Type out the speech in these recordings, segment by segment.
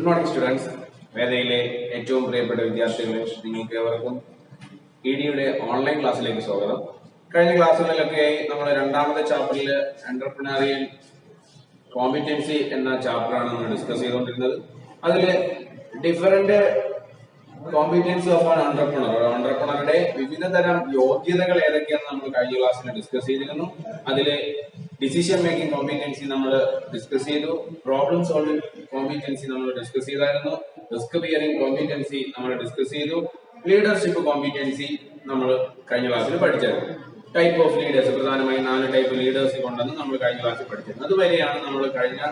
Good morning, students. വേദയിലെ ഏറ്റവും പ്രിയപ്പെട്ട വിദ്യാർത്ഥികളെ നിങ്ങൾക്ക് ഏവർക്കും ഇഡിയുടെ ഓൺലൈൻ ക്ലാസ്സിലേക്ക് സ്വാഗതം. കഴിഞ്ഞ ക്ലാസ്സുകളിലൊക്കെയായി നമ്മൾ രണ്ടാമത്തെ ചാപ്റ്ററിൽ എന്റർപ്രണറിയൽ കോമ്പിറ്റൻസി എന്ന ചാപ്റ്ററാണ് നമ്മൾ ഡിസ്കസ് ചെയ്തുകൊണ്ടിരുന്നത്. അതിൽ ഡിഫറെന്റ് കോമ്പിറ്റൻസി ഓഫ് ആൻ ഓണ്ടർപ്രണറുടെ വിവിധ തരം യോഗ്യതകൾ ഏതൊക്കെയാണെന്ന് നമ്മൾ കഴിഞ്ഞ ക്ലാസ്സിൽ ഡിസ്കസ് ചെയ്തിരുന്നു. അതില് ഡിസിഷൻ മേക്കിംഗ് കോമ്പിറ്റൻസി നമ്മൾ ഡിസ്കസ് ചെയ്തു, പ്രോബ്ലം സോൾവിംഗ് കോമ്പിറ്റൻസി നമ്മൾ ഡിസ്കസ് ചെയ്തായിരുന്നു, റിസ്ക് ബിയറിംഗ് കോമ്പിറ്റൻസി നമ്മൾ ഡിസ്കസ് ചെയ്തു, ലീഡർഷിപ്പ് കോമ്പിറ്റൻസി നമ്മൾ കഴിഞ്ഞ ക്ലാസ്സിൽ പഠിച്ചായിരുന്നു. ടൈപ്പ് ഓഫ് ലീഡേഴ്സ്, പ്രധാനമായും 4 ടൈപ്പ് ലീഡേഴ്സ് കൊണ്ടെന്ന് നമ്മൾ കഴിഞ്ഞ ക്ലാസ്സിൽ പഠിച്ചിരുന്നത്. അതുവരെയാണ് നമ്മൾ കഴിഞ്ഞ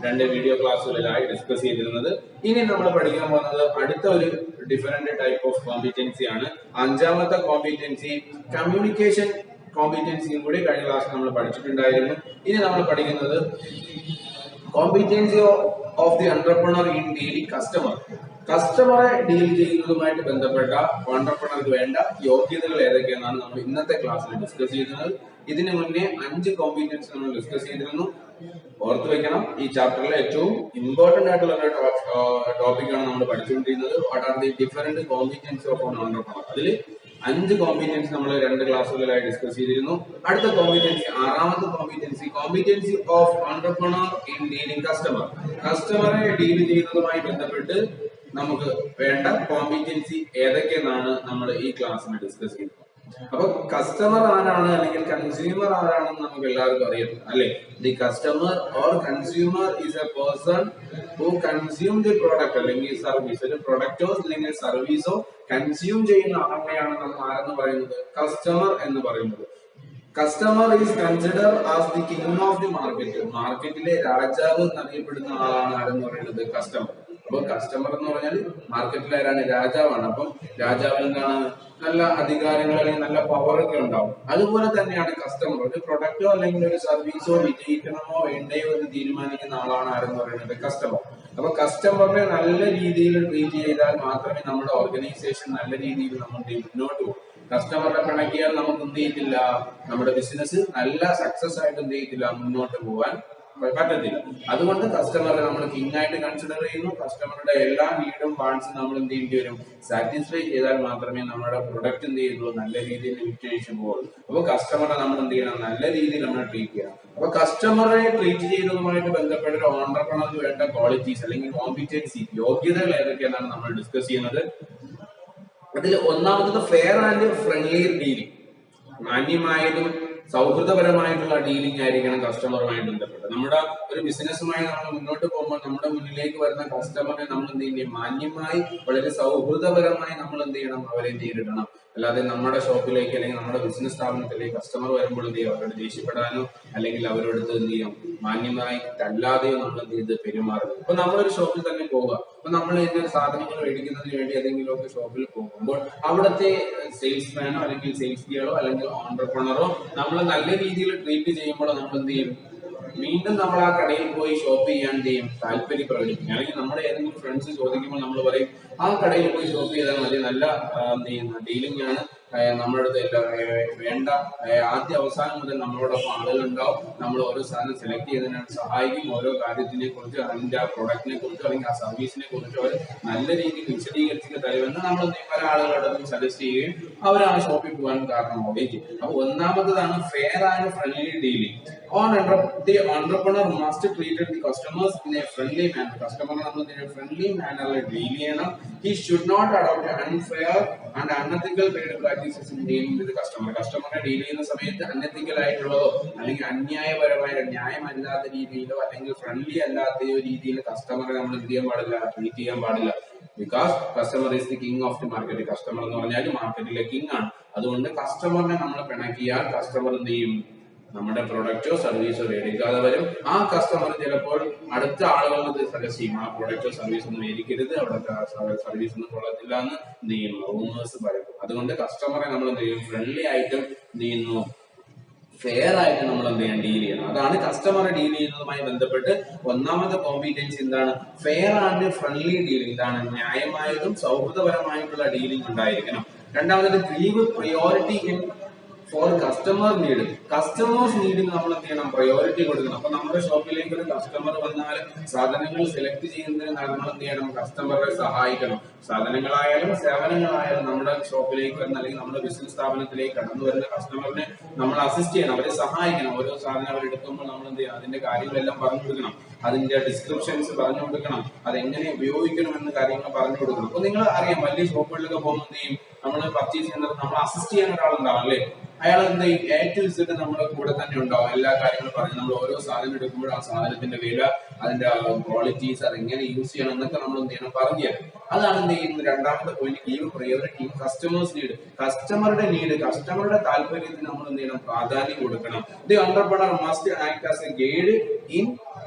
2 വീഡിയോ ക്ലാസ്സുകളിലായി ഡിസ്കസ് ചെയ്തിരുന്നത്. ഇനി നമ്മൾ പഠിക്കാൻ പോകുന്നത് അടുത്ത ഒരു ഡിഫറെന്റ് ടൈപ്പ് ഓഫ് കോമ്പിറ്റൻസി ആണ്. 5ാമത്തെ കോമ്പിറ്റൻസി കമ്മ്യൂണിക്കേഷൻ കോമ്പിറ്റൻസിയും കൂടി കഴിഞ്ഞ ക്ലാസ്സിൽ നമ്മൾ പഠിച്ചിട്ടുണ്ടായിരുന്നു. ഇനി നമ്മൾ പഠിക്കുന്നത് competency of the entrepreneur in dealing customer. കസ്റ്റമറെ ഡീൽ ചെയ്യുന്നതുമായിട്ട് ബന്ധപ്പെട്ട എന്റർപ്രണർക്ക് വേണ്ട യോഗ്യതകൾ ഏതൊക്കെയാണെന്നാണ് നമ്മൾ ഇന്നത്തെ ക്ലാസ്സിൽ ഡിസ്കസ് ചെയ്യുന്നത്. ഇതിനു മുന്നേ 5 കോമ്പിറ്റൻസി നമ്മൾ ഡിസ്കസ് ചെയ്തിരുന്നു. ഓർത്തു വെക്കണം, ഈ ചാപ്റ്ററിലെ ഏറ്റവും ഇമ്പോർട്ടന്റ് ആയിട്ടുള്ള ഒരു ടോപ്പിക്കാണ് നമ്മൾ പഠിച്ചുകൊണ്ടിരുന്നത്. What are the different competency of entrepreneur. അതിൽ 5 കോമ്പിറ്റൻസി നമ്മൾ 2 ക്ലാസ്സുകളിലായി ഡിസ്കസ് ചെയ്തിരുന്നു. അടുത്ത കോമ്പിറ്റൻസി 6ാമത്തെ competency of entrepreneur in dealing customer. കസ്റ്റമറെ ഡീൽ ചെയ്യുന്നതുമായി ബന്ധപ്പെട്ട് നമുക്ക് വേണ്ട കോമ്പിറ്റൻസി ഏതൊക്കെയെന്നാണ് നമ്മൾ ഈ ക്ലാസ്സിൽ ഡിസ്കസ് ചെയ്യുന്നത്. അപ്പൊ കസ്റ്റമർ ആരാണ് അല്ലെങ്കിൽ കൺസ്യൂമർ ആരാണെന്ന് നമുക്ക് എല്ലാവർക്കും അറിയാം, അല്ലെ? The customer or consumer is A person who consume the product അല്ലെങ്കിൽ സർവീസ്. ഒരു പ്രൊഡക്റ്റോ അല്ലെങ്കിൽ സർവീസോ കൺസ്യൂം ചെയ്യുന്ന ആളെയാണ് നമ്മൾ ആരെന്ന് പറയുന്നത്? കസ്റ്റമർ എന്ന് പറയുന്നത്. Customer is consider as the king of the market. മാർക്കറ്റിലെ രാജാവ് എന്നറിയപ്പെടുന്ന ആളാണ് ആരെന്ന് പറയുന്നത്? കസ്റ്റമർ. അപ്പൊ കസ്റ്റമർ എന്ന് പറഞ്ഞാൽ മാർക്കറ്റിൽ ആരാണ്? രാജാവാണ്. അപ്പം രാജാവ് എന്താണ്? നല്ല അധികാരങ്ങൾ അല്ലെങ്കിൽ നല്ല പവർ ഒക്കെ ഉണ്ടാവും. അതുപോലെ തന്നെയാണ് കസ്റ്റമർ. ഒരു പ്രൊഡക്റ്റോ അല്ലെങ്കിൽ ഒരു സർവീസോ വിജയിക്കണമോ വേണ്ടയോ എന്ന് തീരുമാനിക്കുന്ന ആളാണ് ആരെന്ന് പറയുന്നത്? കസ്റ്റമർ. അപ്പൊ കസ്റ്റമറിനെ നല്ല രീതിയിൽ ട്രീറ്റ് ചെയ്താൽ മാത്രമേ നമ്മുടെ ഓർഗനൈസേഷൻ നല്ല രീതിയിൽ നമ്മൾ മുന്നോട്ട് പോകും. കസ്റ്റമറെ പിണക്കിയാൽ നമുക്ക് എന്ത് ചെയ്യത്തില്ല, നമ്മുടെ ബിസിനസ് നല്ല സക്സസ് ആയിട്ട് എന്ത് ചെയ്യത്തില്ല, മുന്നോട്ട് പോകാൻ പറ്റത്തില്ല. അതുകൊണ്ട് കസ്റ്റമറെ നമ്മൾ കിങ് ആയിട്ട് കൺസിഡർ ചെയ്യുന്നു. കസ്റ്റമറുടെ എല്ലാ നീഡും വാണ്ട്സും നമ്മൾ എന്ത് ചെയ്യേണ്ടി വരും? സാറ്റിസ്ഫൈ ചെയ്താൽ മാത്രമേ നമ്മുടെ പ്രൊഡക്റ്റ് എന്ത് ചെയ്യുള്ളൂ, നല്ല രീതിയിൽ വിറ്റഴിച്ചു പോകുള്ളൂ. അപ്പൊ കസ്റ്റമറെ നമ്മൾ എന്ത് ചെയ്യണം? നല്ല രീതിയിൽ നമ്മൾ ട്രീറ്റ് ചെയ്യണം. അപ്പൊ കസ്റ്റമറെ ട്രീറ്റ് ചെയ്യുന്നതുമായിട്ട് ബന്ധപ്പെട്ട ഒരു ഓണ്ടർപ്രണർക്ക് വേണ്ട ക്വാളിറ്റീസ് അല്ലെങ്കിൽ കോമ്പിറ്റൻസി യോഗ്യതകൾ ഏതൊക്കെയെന്നാണ് നമ്മൾ ഡിസ്കസ് ചെയ്യുന്നത്. അതിൽ ഒന്നാമത്തത് ഫെയർ ആൻഡ് ഫ്രണ്ട്ലി ഡീലിംഗ്. മാന്യമായതും സൗഹൃദപരമായിട്ടുള്ള ഡീലിംഗ് ആയിരിക്കണം കസ്റ്റമറുമായി ബന്ധപ്പെട്ട്. നമ്മുടെ ഒരു ബിസിനസ്സുമായി നമ്മൾ മുന്നോട്ട് പോകുമ്പോൾ നമ്മുടെ മുന്നിലേക്ക് വരുന്ന കസ്റ്റമറെ നമ്മൾ എന്ത് ചെയ്യണം? മാന്യമായി വളരെ സൗഹൃദപരമായി നമ്മൾ എന്ത് ചെയ്യണം? അവരെ നേരിടണം. അല്ലാതെ നമ്മുടെ ഷോപ്പിലേക്ക് അല്ലെങ്കിൽ നമ്മുടെ ബിസിനസ് സ്ഥാപനത്തിലേക്ക് കസ്റ്റമർ വരുമ്പോൾ എന്ത് ചെയ്യും? അവരോട് ദേഷ്യപ്പെടാനോ അല്ലെങ്കിൽ അവരോട് എന്ത് ചെയ്യും? മാന്യമായി തല്ലാതെയോ നമ്മൾ എന്ത് ചെയ്ത് പെരുമാറുന്നു. അപ്പൊ നമ്മളൊരു ഷോപ്പിൽ തന്നെ പോവുക. അപ്പൊ നമ്മൾ ഇതിന്റെ സാധനങ്ങൾ മേടിക്കുന്നതിന് വേണ്ടി ഏതെങ്കിലും ഒക്കെ ഷോപ്പിൽ പോകുമ്പോൾ അവിടുത്തെ സെയിൽസ്മാനോ അല്ലെങ്കിൽ സെയിൽസ് ഗേളോ അല്ലെങ്കിൽ ഓണ്ടർപ്രണറോ നമ്മൾ നല്ല രീതിയിൽ ട്രീറ്റ് ചെയ്യുമ്പോൾ നമ്മൾ എന്ത് ചെയ്യും? വീണ്ടും നമ്മൾ ആ കടയിൽ പോയി ഷോപ്പ് ചെയ്യാൻ എന്ത് ചെയ്യും? താല്പര്യം പ്രകടിപ്പിക്കും. അല്ലെങ്കിൽ നമ്മുടെ ഏതെങ്കിലും ഫ്രണ്ട്സ് ചോദിക്കുമ്പോൾ നമ്മൾ പറയും ആ കടയിൽ പോയി ഷോപ്പ് ചെയ്താൽ മതി, നല്ല എന്ത് ചെയ്യുന്ന ഡീലിംഗ് ആണ്, നമ്മുടെ അടുത്ത് വേണ്ട ആദ്യ അവസാനം മുതൽ നമ്മളോടൊപ്പം ആളുകളുണ്ടാവും. നമ്മൾ ഓരോ സാധനം സെലക്ട് ചെയ്തതിനാണ് സഹായിക്കും. ഓരോ കാര്യത്തിനെ കുറിച്ച്, അതിന്റെ ആ പ്രൊഡക്റ്റിനെ കുറിച്ചോ അല്ലെങ്കിൽ ആ സർവീസിനെ കുറിച്ചോ അവർ നല്ല രീതിയിൽ വിശദീകരിച്ച് തരുമെന്ന് നമ്മൾ പല ആളുകളോടൊപ്പം സജസ്റ്റ് ചെയ്യുകയും അവർ ആ ഷോപ്പിൽ പോകാൻ കാരണമാവുകയും ചെയ്യും. അപ്പൊ ഒന്നാമതാണ് fair and friendly dealing. The entrepreneur must treat the customers in a friendly manner. കസ്റ്റമറിനെ നമ്മൾ ഫ്രണ്ട്ലി മാനറിൽ ഡീൽ ചെയ്യണം. He should not adopt unfair and unethical trade practices in dealing with the customer. കസ്റ്റമറിനെ ഡീൽ ചെയ്യുന്ന സമയത്ത് unethical ആയിട്ടുള്ളതോ അല്ലെങ്കിൽ അന്യായപരമായ ന്യായമല്ലാത്ത രീതിയിലോ അല്ലെങ്കിൽ friendly അല്ലാത്ത രീതിയിൽ കസ്റ്റമറെ നമ്മൾ എന്ത് ചെയ്യാൻ പാടില്ല? ട്രീറ്റ് ചെയ്യാൻ പാടില്ല. Because customer is the king of the market. Customer എന്ന് പറഞ്ഞാൽ മാർക്കറ്റിലെ കിങ് ആണ്. അതുകൊണ്ട് കസ്റ്റമറിനെ നമ്മൾ പിണക്കിയാൽ കസ്റ്റമർ എന്ത് ചെയ്യും? നമ്മുടെ പ്രൊഡക്റ്റോ സർവീസോ മേടിക്കാതെ വരും. ആ കസ്റ്റമർ ചിലപ്പോൾ അടുത്ത ആളുകൾക്ക് സജസ്റ്റ് ചെയ്യും, ആ പ്രൊഡക്റ്റോ സർവീസ് ഒന്നും മേടിക്കരുത്, അവിടുത്തെ സർവീസ് ഒന്നും കൊള്ളത്തില്ല എന്ന് എന്ത് ചെയ്യും? റൂമേഴ്സ് പറയും. അതുകൊണ്ട് കസ്റ്റമറെ നമ്മൾ എന്ത് ചെയ്യും? ഫ്രണ്ട്ലി ആയിട്ടും എന്ത് ചെയ്യുന്നു? ഫെയർ ആയിട്ട് നമ്മൾ എന്ത് ചെയ്യാൻ? ഡീൽ ചെയ്യണം. അതാണ് കസ്റ്റമറെ ഡീൽ ചെയ്യുന്നതുമായി ബന്ധപ്പെട്ട് ഒന്നാമത്തെ കോമ്പിറ്റൻസി എന്താണ്? Fair and friendly dealing. ഇതാണ് ന്യായമായതും സൗഹൃദപരമായിട്ടുള്ള ഡീലിംഗ് ഉണ്ടായിരിക്കണം. രണ്ടാമത് give priority for customer need. Customers നീഡിന് നമ്മൾ എന്ത് ചെയ്യണം, പ്രയോറിറ്റി കൊടുക്കണം. അപ്പൊ നമ്മുടെ ഷോപ്പിലേക്ക് ഒരു കസ്റ്റമർ വന്നാൽ സാധനങ്ങൾ സെലക്ട് ചെയ്യുന്നതിന് നമ്മൾ എന്ത് ചെയ്യണം, കസ്റ്റമറെ സഹായിക്കണം. സാധനങ്ങളായാലും സേവനങ്ങളായാലും നമ്മുടെ ഷോപ്പിലേക്ക് വരുന്ന അല്ലെങ്കിൽ നമ്മുടെ ബിസിനസ് സ്ഥാപനത്തിലേക്ക് കടന്നു വരുന്ന കസ്റ്റമറിനെ നമ്മൾ അസിസ്റ്റ് ചെയ്യണം, അവരെ സഹായിക്കണം. ഓരോ സാധനം അവർ എടുക്കുമ്പോൾ നമ്മൾ എന്ത് ചെയ്യണം, അതിന്റെ കാര്യങ്ങളെല്ലാം പറഞ്ഞു കൊടുക്കണം, അതിന്റെ ഡിസ്ക്രിപ്ഷൻസ് പറഞ്ഞു കൊടുക്കണം, അതെങ്ങനെ ഉപയോഗിക്കണം എന്ന കാര്യങ്ങൾ പറഞ്ഞു കൊടുക്കണം. അപ്പൊ നിങ്ങൾ അറിയാം, വലിയ ഷോപ്പുകളിലൊക്കെ പോകുമ്പോൾ എന്ത് ചെയ്യും, നമ്മൾ പർച്ചേസ് ചെയ്യുന്നത് നമ്മൾ അസിസ്റ്റ് ചെയ്യാൻ ഒരാളുണ്ടാവും അല്ലേ, അയാൾ എന്ത് ചെയ്യും, A to Z നമ്മുടെ കൂടെ തന്നെ ഉണ്ടാവും. എല്ലാ കാര്യങ്ങളും പറഞ്ഞ് നമ്മൾ ഓരോ സാധനം എടുക്കുമ്പോൾ ആ സാധനത്തിന്റെ വില, അതിന്റെ ക്വാളിറ്റീസ്, അതെങ്ങനെ യൂസ് ചെയ്യണം എന്നൊക്കെ നമ്മൾ എന്ത് ചെയ്യണം, പറഞ്ഞു തരും. അതാണ് എന്ത് ചെയ്യുന്നത്, രണ്ടാമത്തെ point, give priority customers need. കസ്റ്റമറുടെ നീഡ്, കസ്റ്റമറുടെ താല്പര്യത്തിന് നമ്മൾ എന്ത് ചെയ്യണം, പ്രാധാന്യം കൊടുക്കണം. The entrepreneur must act as a guide in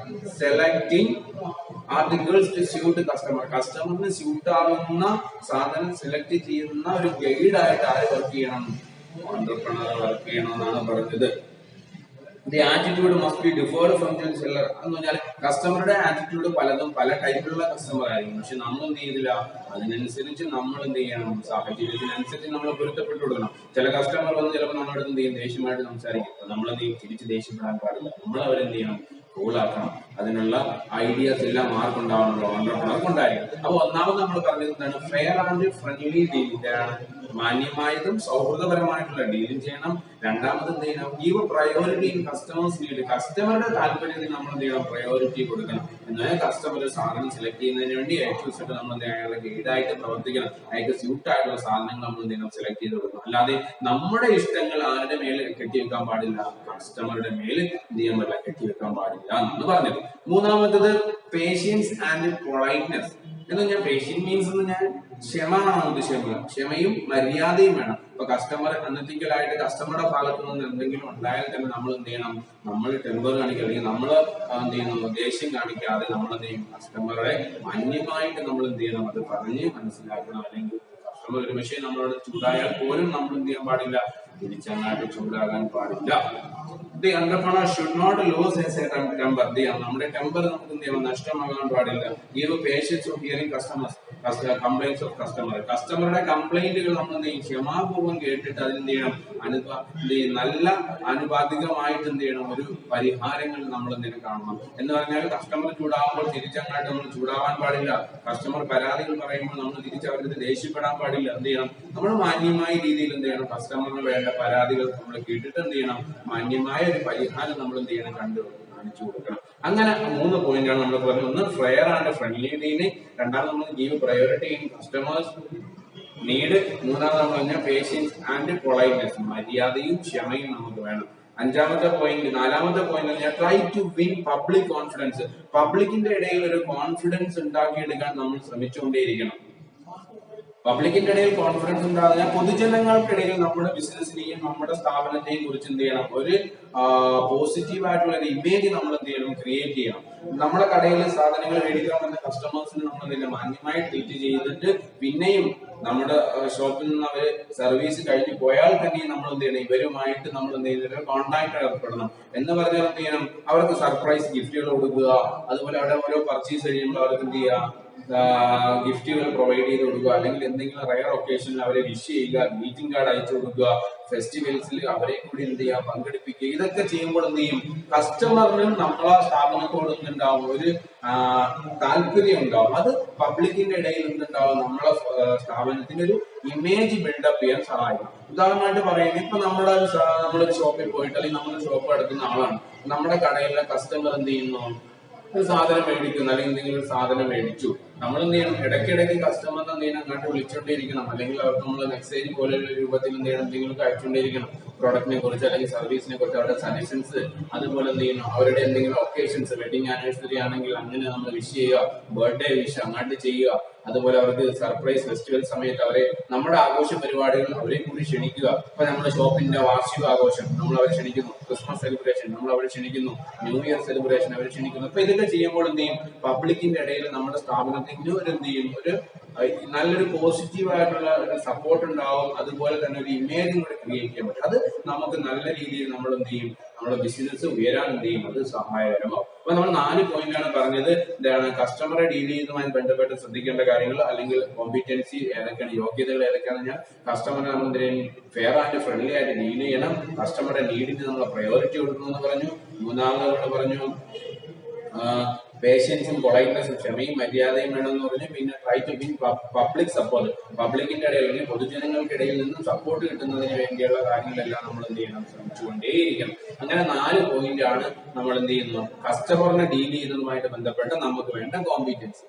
selecting articles to suit customer. കസ്റ്റമറിന് സ്യൂട്ട് ആവുന്ന സാധനം സെലക്ട് ചെയ്യുന്ന ഒരു ഗൈഡ് ആയിട്ട് ആര് വർക്ക് ചെയ്യണം, എന്റർപ്രണർ വർക്ക് ചെയ്യണമെന്നാണ് പറഞ്ഞത്. The attitude must be deferred from the seller. എന്ന് പറഞ്ഞാൽ കസ്റ്റമറുടെ ആറ്റിറ്റ്യൂഡ് പലതും പല ടൈപ്പിലുള്ള കസ്റ്റമർ ആയിരിക്കും. പക്ഷെ നമ്മൾ എന്ത് ചെയ്തില്ല, അതിനനുസരിച്ച് നമ്മൾ എന്ത് ചെയ്യണം, സാഹചര്യത്തിനനുസരിച്ച് നമ്മൾ പൊരുത്തപ്പെട്ടു കൊടുക്കണം. ചില കസ്റ്റമർ വന്ന് ചിലപ്പോൾ നമ്മളോട് എന്ത് ചെയ്യും, ദേഷ്യമായിട്ട് സംസാരിക്കും. നമ്മൾ എന്ത് ചെയ്യും, തിരിച്ച് ദേഷ്യപ്പെടാൻ പാടില്ല. നമ്മൾ അവരെന്ത് ചെയ്യണം, കൂളാക്കണം. അതിനുള്ള ഐഡിയാസ് എല്ലാം ആർക്കുണ്ടാവണമല്ലോ, എന്റർപ്രണർക്ക് ഉണ്ടായിരിക്കും. അപ്പൊ ഒന്നാമത് നമ്മൾ പറഞ്ഞത് എന്താണ്, ഫെയർ ആൻഡ് ഫ്രണ്ട്ലി ഡീലിംഗ് ആണ്, മാന്യമായതും സൗഹൃദപരമായിട്ടുള്ള ഡീലിംഗ് ചെയ്യണം. രണ്ടാമത് എന്ത് ചെയ്യണം, give priority in customers need. കസ്റ്റമറുടെ താല്പര്യത്തിന് നമ്മൾ എന്ത് ചെയ്യണം, പ്രയോറിറ്റി കൊടുക്കണം. എന്നാൽ കസ്റ്റമർ സാധനം സെലക്ട് ചെയ്യുന്നതിന് വേണ്ടി ഏറ്റവും സെറ്റ് നമ്മൾ എന്ത് ചെയ്യണം, അയാളുടെ ഗൈഡായിട്ട് പ്രവർത്തിക്കണം. അയാൾക്ക് സ്യൂട്ട് ആയിട്ടുള്ള സാധനങ്ങൾ നമ്മൾ എന്ത് ചെയ്യണം, സെലക്ട് ചെയ്ത് കൊടുക്കണം. അല്ലാതെ നമ്മുടെ ഇഷ്ടങ്ങൾ ആരുടെ മേലെ കെട്ടിവെക്കാൻ പാടില്ല, കസ്റ്റമറുടെ മേല് എന്ത് ചെയ്യാൻ പാടില്ല, കെട്ടിവെക്കാൻ പാടില്ല എന്ന് പറഞ്ഞത്. മൂന്നാമത്തത് പേഷ്യൻസ് ആൻഡ് പൊളൈറ്റ്നെസ് എന്ന് പറഞ്ഞാൽ, പേഷ്യൻ മീൻസ് എന്ന് ഞാൻ ക്ഷമയാണ് ഉദ്ദേശിക്കുന്നത്. ക്ഷമയും മര്യാദയും വേണം. ഇപ്പൊ കസ്റ്റമർ അനധികമായിട്ട് കസ്റ്റമറുടെ ഭാഗത്തു നിന്ന് എന്തെങ്കിലും ഉണ്ടായാൽ തന്നെ നമ്മൾ എന്ത് ചെയ്യണം, നമ്മൾ ടെമ്പർ കാണിക്കുക, അല്ലെങ്കിൽ നമ്മൾ എന്ത് ചെയ്യുന്നു, ദേഷ്യം കാണിക്കാതെ നമ്മൾ എന്ത് ചെയ്യും, കസ്റ്റമറെ മാന്യമായിട്ട് നമ്മൾ എന്ത് ചെയ്യണം, അത് പറഞ്ഞ് മനസ്സിലാക്കണം. അല്ലെങ്കിൽ കസ്റ്റമർ ഒരു വിഷയം നമ്മളോട് ചൂടായാൽ പോലും നമ്മൾ എന്ത് ചെയ്യാൻ പാടില്ല, തിരിച്ചങ്ങാട്ട് ചൂടാകാൻ പാടില്ല. The entrepreneur should not lose his temper. നമ്മുടെ ടെമ്പർ നമുക്ക് എന്ത് ചെയ്യണം, നഷ്ടമാകാൻ പാടില്ല. Give patience of hearing customers, complaints of customer. കസ്റ്റമറുടെ കംപ്ലൈന്റുകൾ നമ്മൾ എന്ത് ചെയ്യും, ക്ഷമാപൂർവ്വം കേട്ടിട്ട് അതിനെന്ത് ചെയ്യണം, നല്ല അനുപാതികമായിട്ട് എന്ത് ചെയ്യണം, ഒരു പരിഹാരങ്ങൾ നമ്മൾ എന്തെങ്കിലും കാണണം. എന്ന് പറഞ്ഞാൽ കസ്റ്റമർ ചൂടാകുമ്പോൾ തിരിച്ചങ്ങാട്ട് നമ്മൾ ചൂടാവാൻ പാടില്ല. കസ്റ്റമർ പരാതികൾ പറയുമ്പോൾ നമ്മൾ തിരിച്ച് അവർക്ക് ദേഷ്യപ്പെടാൻ പാടില്ല. എന്ത് ചെയ്യണം, നമ്മൾ മാന്യമായ രീതിയിൽ എന്ത് ചെയ്യണം, കസ്റ്റമറിന് വേണ്ട പരാതികൾ നമ്മൾ കേട്ടിട്ട് എന്ത് ചെയ്യണം, മാന്യമായ ഒരു പരിഹാരം നമ്മൾ എന്ത് ചെയ്യണം, കാണിച്ചു കൊടുക്കണം. അങ്ങനെ 3 പോയിന്റാണ് നമ്മൾ പറഞ്ഞത്. ഒന്ന് ഫെയർ ആൻഡ് ഫ്രണ്ട്ലി ഡീലിംഗ്, രണ്ടാമത് നമ്മൾ give priority in customers need, മൂന്നാമത് നമ്മൾ പറഞ്ഞ പേഷ്യൻസ് ആൻഡ് പൊളൈറ്റ്നെസ്, മര്യാദയും ക്ഷമയും നമുക്ക് വേണം. നാലാമത്തെ point try to win public confidence. പബ്ലിക്കിന്റെ ഇടയിൽ ഒരു കോൺഫിഡൻസ് ഉണ്ടാക്കിയെടുക്കാൻ നമ്മൾ ശ്രമിച്ചുകൊണ്ടേയിരിക്കണം. പബ്ലിക്കിന്റെ ഇടയിൽ കോൺഫിഡൻസ് ഉണ്ടാകുക, പൊതുജനങ്ങൾക്കിടയിൽ നമ്മുടെ ബിസിനസിനെയും നമ്മുടെ സ്ഥാപനത്തെയും കുറിച്ച് എന്ത് ചെയ്യണം, ഒരു പോസിറ്റീവ് ആയിട്ടുള്ള ഒരു ഇമേജ് നമ്മൾ എന്ത് ചെയ്യണം, ക്രിയേറ്റ് ചെയ്യണം. നമ്മുടെ കടയിൽ സാധനങ്ങൾ മേടിക്കാൻ വന്ന കസ്റ്റമേഴ്സിന് നമ്മൾ എന്ത് ചെയ്യണം, മാന്യമായി ട്രീറ്റ് ചെയ്തിട്ട് പിന്നെയും നമ്മുടെ ഷോപ്പിൽ നിന്ന് അവര് സർവീസ് കഴിഞ്ഞ് പോയാൽ തന്നെ നമ്മൾ എന്ത് ചെയ്യണം, ഇവരുമായിട്ട് നമ്മൾ എന്ത് ചെയ്യുന്നത്, കോൺടാക്ട് ഏർപ്പെടണം. എന്ന് പറഞ്ഞാൽ എന്ത് ചെയ്യണം, അവർക്ക് സർപ്രൈസ് ഗിഫ്റ്റുകൾ കൊടുക്കുക. അതുപോലെ അവിടെ ഓരോ പർച്ചേസ് കഴിയുമ്പോൾ അവർക്ക് എന്ത് ചെയ്യുക, ഗിഫ്റ്റുകൾ പ്രൊവൈഡ് ചെയ്ത് കൊടുക്കുക. അല്ലെങ്കിൽ എന്തെങ്കിലും റയർ ഒക്കേഷനിൽ അവരെ വിഷ് ചെയ്യുക, ഗ്രീറ്റിംഗ് കാർഡ് അയച്ചു കൊടുക്കുക, ഫെസ്റ്റിവൽസിൽ അവരെ കൂടി എന്ത് ചെയ്യുക, പങ്കെടുപ്പിക്കുക. ഇതൊക്കെ ചെയ്യുമ്പോൾ എന്ത് ചെയ്യും, കസ്റ്റമറിനും നമ്മളെ സ്ഥാപനത്തോട് എന്തുണ്ടാവും, ഒരു താല്പര്യം ഉണ്ടാവും. അത് പബ്ലിക്കിന്റെ ഇടയിൽ എന്തുണ്ടാവും, നമ്മളെ സ്ഥാപനത്തിന്റെ ഒരു ഇമേജ് ബിൽഡപ്പ് ചെയ്യാൻ സഹായിക്കും. ഉദാഹരണമായിട്ട് പറയുന്നത്, ഇപ്പൊ നമ്മളൊരു ഷോപ്പിൽ പോയിട്ട് അല്ലെങ്കിൽ നമ്മുടെ ഷോപ്പ് എടുക്കുന്ന ആളാണ്, നമ്മുടെ കടയിലെ കസ്റ്റമർ എന്ത് ചെയ്യുന്നു, ഒരു സാധനം മേടിക്കുന്നു, അല്ലെങ്കിൽ എന്തെങ്കിലും ഒരു സാധനം മേടിച്ചു. നമ്മൾ എന്ത് ചെയ്യണം, ഇടയ്ക്കിടയ്ക്ക് കസ്റ്റമറിനെ എന്ത് ചെയ്യണം, അങ്ങോട്ട് വിളിച്ചുകൊണ്ടേയിരിക്കണം. അല്ലെങ്കിൽ അവർക്ക് നമ്മൾ മെസ്സേജ് പോലെയുള്ള രൂപത്തിൽ എന്ത് ചെയ്യണം, എന്തെങ്കിലും അയച്ചുകൊണ്ടേയിരിക്കണം. പ്രോഡക്റ്റിനെ കുറിച്ച് അല്ലെങ്കിൽ സർവീസിനെ കുറിച്ച് അവരുടെ സജഷൻസ്, അതുപോലെ എന്ത് ചെയ്യണം, അവരുടെ എന്തെങ്കിലും ഒക്കേഷൻസ്, വെഡിങ് ആനിവേഴ്സറി ആണെങ്കിൽ അങ്ങനെ നമ്മൾ വിഷ് ചെയ്യുക, ബർത്ത്ഡേ വിഷ് അങ്ങോട്ട് ചെയ്യുക. അതുപോലെ അവർക്ക് സർപ്രൈസ് ഫെസ്റ്റിവൽ സമയത്ത് അവരെ നമ്മുടെ ആഘോഷ പരിപാടികൾ അവരെ കൂടി ക്ഷണിക്കുക. ഇപ്പൊ നമ്മുടെ ഷോപ്പിന്റെ വാർഷിക ആഘോഷം നമ്മൾ അവരെ ക്ഷണിക്കുന്നു, ക്രിസ്മസ് സെലിബ്രേഷൻ നമ്മൾ അവരെ ക്ഷണിക്കുന്നു, ന്യൂ ഇയർ സെലിബ്രേഷൻ അവരെ ക്ഷണിക്കുന്നു. അപ്പൊ ഇതൊക്കെ ചെയ്യുമ്പോൾ എന്ത് ചെയ്യും, പബ്ലിക്കിന്റെ ഇടയിൽ നമ്മുടെ സ്ഥാപനത്തിന് ഒരു എന്ത് ചെയ്യും, ഒരു നല്ലൊരു പോസിറ്റീവ് ആയിട്ടുള്ള ഒരു സപ്പോർട്ട് ഉണ്ടാവും. അതുപോലെ തന്നെ ഒരു ഇമേജും കൂടെ ക്രിയേറ്റ് ചെയ്യാൻ പറ്റും. അത് നമുക്ക് നല്ല രീതിയിൽ നമ്മൾ എന്ത് ചെയ്യും, നമ്മുടെ ബിസിനസ് ഉയരാൻ എന്ത് ചെയ്യും, അത് സഹായകരമാവും. അപ്പൊ നമ്മൾ 4 പോയിന്റാണ് പറഞ്ഞത്. എന്താണ് കസ്റ്റമറെ ഡീൽ ചെയ്യുന്നതുമായി ബന്ധപ്പെട്ട് ശ്രദ്ധിക്കേണ്ട കാര്യങ്ങൾ, അല്ലെങ്കിൽ കോമ്പിറ്റൻസി ഏതൊക്കെയാണ്, യോഗ്യതകൾ ഏതൊക്കെയാണെന്ന് ഞാൻ കസ്റ്റമറെ നമ്മൾ ഫെയർ ആൻഡ് ഫ്രണ്ട്ലി ആയിട്ട് ഡീൽ ചെയ്യണം, കസ്റ്റമറുടെ നീഡിന് നമ്മൾ പ്രയോറിറ്റി കൊടുക്കണമെന്ന് പറഞ്ഞു. മൂന്നാമത് നമ്മൾ പറഞ്ഞു പേഷ്യൻസും പൊളൈറ്റ്നസും ക്ഷമയും മര്യാദയും വേണമെന്ന് പറഞ്ഞു. പിന്നെ try to win public support, പബ്ലിക്കിന്റെ ഇടയിൽ അല്ലെങ്കിൽ പൊതുജനങ്ങൾക്കിടയിൽ നിന്നും സപ്പോർട്ട് കിട്ടുന്നതിന് വേണ്ടിയുള്ള കാര്യങ്ങളെല്ലാം നമ്മൾ എന്ത് ചെയ്യണം, ശ്രമിച്ചുകൊണ്ടേയിരിക്കണം. അങ്ങനെ 4 പോയിന്റ് ആണ് നമ്മൾ എന്ത് ചെയ്യുന്നു, കസ്റ്റമറിനെ ഡീൽ ചെയ്യുന്നതുമായിട്ട് ബന്ധപ്പെട്ട് നമുക്ക് വേണ്ട കോമ്പിറ്റൻസി.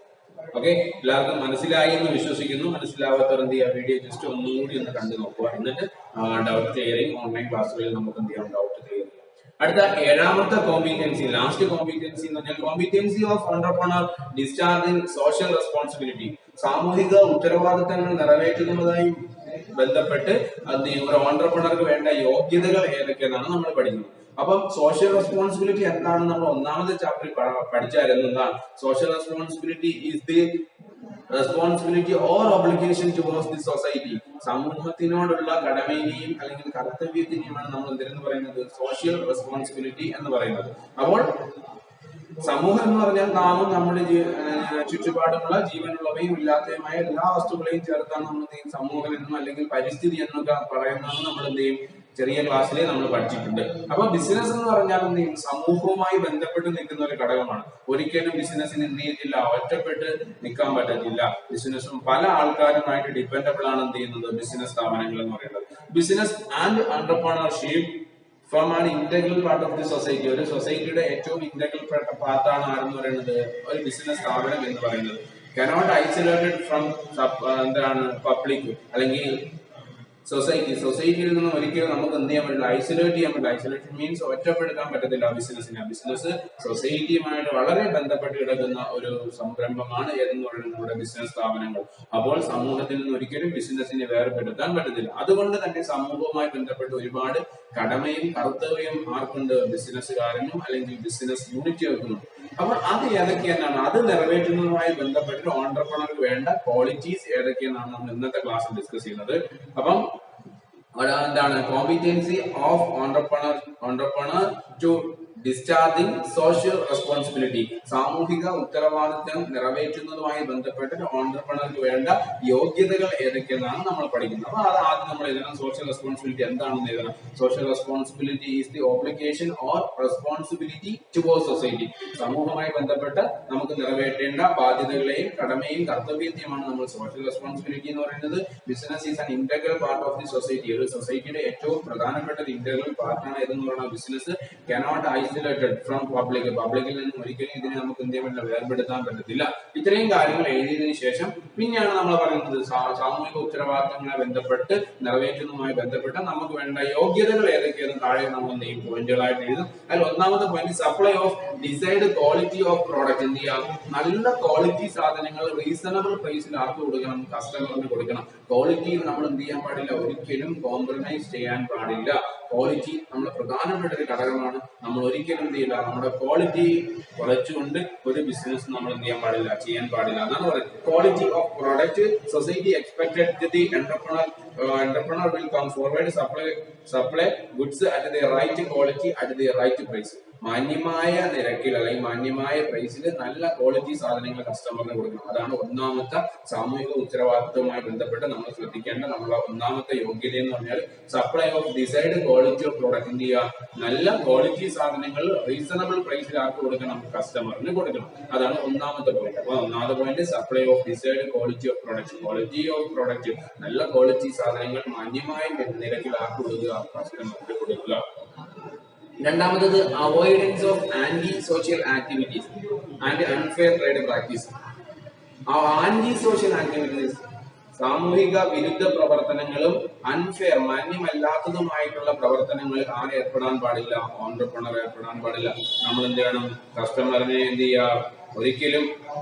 ഓക്കെ, എല്ലാവർക്കും മനസ്സിലായി എന്ന് വിശ്വസിക്കുന്നു. മനസ്സിലാവാത്തവർ എന്ത് ചെയ്യുക, വീഡിയോ ജസ്റ്റ് ഒന്നുകൂടി ഒന്ന് കണ്ടു നോക്കുക. എന്നിട്ട് ഡൗട്ട് ക്ലിയറിംഗ് ഓൺലൈൻ ക്ലാസ്സുകളിൽ നമുക്ക് എന്ത് ചെയ്യാം, ഡൗട്ട് ക്ലിയർ ചെയ്യാം. അടുത്ത 7ാമത്തെ കോമ്പിറ്റൻസി, ലാസ്റ്റ് കോമ്പിറ്റൻസി എന്ന് പറഞ്ഞാൽ competency of entrepreneur discharging social responsibility, സാമൂഹിക ഉത്തരവാദിത്തങ്ങൾ നിറവേറ്റുന്നതുമായി ബന്ധപ്പെട്ട് ഒരു എന്റർപ്രണർക്ക് വേണ്ട യോഗ്യതകൾ ഏതൊക്കെയെന്നാണ് നമ്മൾ പഠിക്കുന്നത്. അപ്പം സോഷ്യൽ റെസ്പോൺസിബിലിറ്റി എന്താണ് നമ്മൾ 1ാമത്തെ ചാപ്റ്ററിൽ പഠിച്ചായിരുന്നു. എന്താണ് social responsibility? Is the responsibility or obligation towards the society, സമൂഹത്തിനോടുള്ള കടമയെയും അല്ലെങ്കിൽ കർത്തവ്യത്തിനെയുമാണ് നമ്മൾ എന്തെന്ന് പറയുന്നത്, സോഷ്യൽ റെസ്പോൺസിബിലിറ്റി എന്ന് പറയുന്നത്. അപ്പോൾ സമൂഹം എന്ന് പറഞ്ഞാൽ നാമും നമ്മുടെ ചുറ്റുപാടുമുള്ള ജീവനുള്ളവയും ഇല്ലാത്തതുമായ എല്ലാ വസ്തുക്കളെയും ചേർത്താണ് നമ്മൾ എന്ത് ചെയ്യും, സമൂഹം എന്നും അല്ലെങ്കിൽ പരിസ്ഥിതി എന്നൊക്കെ പറയുന്നതെന്ന് നമ്മൾ എന്ത് ചെയ്യും, ചെറിയ ക്ലാസ്സിൽ നമ്മൾ പഠിച്ചിട്ടുണ്ട്. അപ്പൊ ബിസിനസ് എന്ന് പറഞ്ഞാൽ എന്ത് ചെയ്യും, സമൂഹവുമായി ബന്ധപ്പെട്ട് നിൽക്കുന്ന ഒരു ഘടകമാണ്. ഒരിക്കലും ബിസിനസ്സിന് എന്ത് ചെയ്തില്ല, ഒറ്റപ്പെട്ട് നിൽക്കാൻ പറ്റത്തില്ല. ബിസിനസ്സും പല ആൾക്കാരുമായിട്ട് ഡിപ്പെൻഡബിൾ ആണ് എന്ത് ചെയ്യുന്നത്, ബിസിനസ് സ്ഥാപനങ്ങൾ എന്ന് പറയുന്നത്. Business and entrepreneurship from an integral part of the society, ഒരു സൊസൈറ്റിയുടെ ഏറ്റവും ഇന്റഗ്രൽ പാർട്ടാണ് ആരെന്ന് പറയുന്നത്, ഒരു ബിസിനസ് സ്ഥാപനം എന്ന് പറയുന്നത്. കനോട്ട് ഐസൊലേറ്റഡ് ഫ്രം എന്താണ് പബ്ലിക് അല്ലെങ്കിൽ സൊസൈറ്റിയിൽ നിന്ന് ഒരിക്കലും നമുക്ക് എന്ത് ചെയ്യാൻ പറ്റില്ല, ഐസൊലേറ്റ് ചെയ്യാൻ പറ്റില്ല. ഐസൊലേഷൻ മീൻസ് ഒറ്റപ്പെടുത്താൻ പറ്റത്തില്ല ബിസിനസ്സിനെ. ബിസിനസ് സൊസൈറ്റിയുമായിട്ട് വളരെ ബന്ധപ്പെട്ട് കിടക്കുന്ന ഒരു സംരംഭമാണ് ഏതെന്ന് പറയുന്നത് നമ്മുടെ ബിസിനസ് സ്ഥാപനങ്ങൾ. അപ്പോൾ സമൂഹത്തിൽ നിന്ന് ഒരിക്കലും ബിസിനസ്സിനെ വേർപെടുത്താൻ പറ്റത്തില്ല. അതുകൊണ്ട് തന്നെ സമൂഹവുമായി ബന്ധപ്പെട്ട് ഒരുപാട് കടമയും കർത്തവ്യം ആർക്കുണ്ട്, ബിസിനസ്സുകാരനും അല്ലെങ്കിൽ ബിസിനസ് യൂണിറ്റുകൾക്കും. അപ്പോൾ അത് ഏതൊക്കെയെന്നാണ്, അത് നിറവേറ്റുന്നതുമായി ബന്ധപ്പെട്ട് ഓൺട്രപ്രണർക്ക് വേണ്ട ക്വാളിറ്റീസ് ഏതൊക്കെയെന്നാണ് നമ്മൾ ഇന്നത്തെ ക്ലാസ്സിൽ ഡിസ്കസ് ചെയ്യുന്നത്. അപ്പം എന്താണ് competency of entrepreneur to discharging social responsibility, സാമൂഹിക ഉത്തരവാദിത്തം നിറവേറ്റുന്നതുമായി ബന്ധപ്പെട്ട് ഓൺട്രപ്രണർക്ക് വേണ്ട യോഗ്യതകൾ ഏതൊക്കെയെന്നാണ് നമ്മൾ പഠിക്കുന്നത്. അപ്പൊ അത് ആദ്യം നമ്മൾ എഴുതണം. സോഷ്യൽ റെസ്പോൺസിബിലിറ്റി എന്താണെന്ന് എഴുതണം. Social responsibility is the obligation or responsibility towards society, സമൂഹവുമായി ബന്ധപ്പെട്ട് നമുക്ക് നിറവേറ്റേണ്ട ബാധ്യതകളെയും കടമയും കർത്തവ്യത്തെയുമാണ് നമ്മൾ സോഷ്യൽ റെസ്പോൺസിബിലിറ്റി എന്ന് പറയുന്നത്. Business is an integral part of the society, ഒരു സൊസൈറ്റിയുടെ ഏറ്റവും പ്രധാനപ്പെട്ട ഇന്റഗ്രൽ പാർട്ടാണ് ഏതെന്ന് പറയുന്നത് business. Cannot isolated from public, പബ്ലിക്കിൽ നിന്നും ഒരിക്കലും ഇതിനെ നമുക്ക് എന്ത് ചെയ്യാൻ പറ്റില്ല, വേർപെടുത്താൻ പറ്റത്തില്ല. ഇത്രയും കാര്യങ്ങൾ എഴുതിയതിനു ശേഷം പിന്നെയാണ് നമ്മൾ പറയുന്നത് സാമൂഹിക ഉത്തരവാദിത്തങ്ങളെ ബന്ധപ്പെട്ട് നിറവേറ്റുന്നതുമായി ബന്ധപ്പെട്ട് നമുക്ക് വേണ്ട യോഗ്യതകൾ ഏതൊക്കെയാണ് താഴെ നമ്മൾ എന്ത് ചെയ്യും, പോയിന്റുകളായിട്ട് എഴുതും. അതിൽ 1ാമത്തെ point supply of decide quality of product. എന്ത് ചെയ്യാം, നല്ല ക്വാളിറ്റി സാധനങ്ങൾ റീസണബിൾ പ്രൈസിൽ ആർക്ക് കൊടുക്കണം, കസ്റ്റമറിന് കൊടുക്കണം. ക്വാളിറ്റിയിൽ നമ്മൾ എന്ത് ചെയ്യാൻ പാടില്ല, ഒരിക്കലും കോംപ്രമൈസ് ചെയ്യാൻ പാടില്ല. ക്വാളിറ്റി നമ്മുടെ പ്രധാനപ്പെട്ട ഒരു ഘടകമാണ്. നമ്മൾ ഒരിക്കലും എന്ത് ചെയ്യില്ല, നമ്മുടെ ക്വാളിറ്റി കുറച്ചുകൊണ്ട് ഒരു ബിസിനസ് നമ്മൾ എന്ത് ചെയ്യാൻ പാടില്ല എന്നാണ് പറയുന്നത്. Quality of product society expected the entrepreneur will come forward supply goods at the right quality at the right price. മാന്യമായ നിരക്കിൽ അല്ലെങ്കിൽ മാന്യമായ പ്രൈസിൽ നല്ല ക്വാളിറ്റി സാധനങ്ങൾ കസ്റ്റമറിന് കൊടുക്കണം. അതാണ് 1ാമത്തെ സാമൂഹിക ഉത്തരവാദിത്വവുമായി ബന്ധപ്പെട്ട് നമ്മൾ ശ്രദ്ധിക്കേണ്ട നമ്മളെ 1ാമത്തെ യോഗ്യത എന്ന് പറഞ്ഞാൽ supply of decide quality of product. എന്ത് ചെയ്യുക, നല്ല ക്വാളിറ്റി സാധനങ്ങൾ റീസണബിൾ പ്രൈസിൽ ആർക്ക് കൊടുക്കണം, കസ്റ്റമറിന് കൊടുക്കണം. അതാണ് 1ാമത്തെ പോയിന്റ്. അപ്പൊ 1ാമത്തെ point supply of decide quality of product, quality of product, നല്ല ക്വാളിറ്റി സാധനങ്ങൾ മാന്യമായ നിരക്കിൽ ആർക്ക് കൊടുക്കുക, കസ്റ്റമറിന് കൊടുക്കുക. 2ാമത്തത് avoidance of anti social activities and unfair trade practice. Anti social activities, സാമൂഹിക വിരുദ്ധ പ്രവർത്തനങ്ങളും അൺഫെയർ മാന്യമല്ലാത്തതുമായിട്ടുള്ള പ്രവർത്തനങ്ങളിൽ ആരെ ഏർപ്പെടാൻ പാടില്ല, ഓൺട്രപ്രണർ ഏർപ്പെടാൻ പാടില്ല. നമ്മൾ എന്ത് ചെയ്യണം, കസ്റ്റമറിനെ എന്ത് ചെയ്യുക, ഒരിക്കലും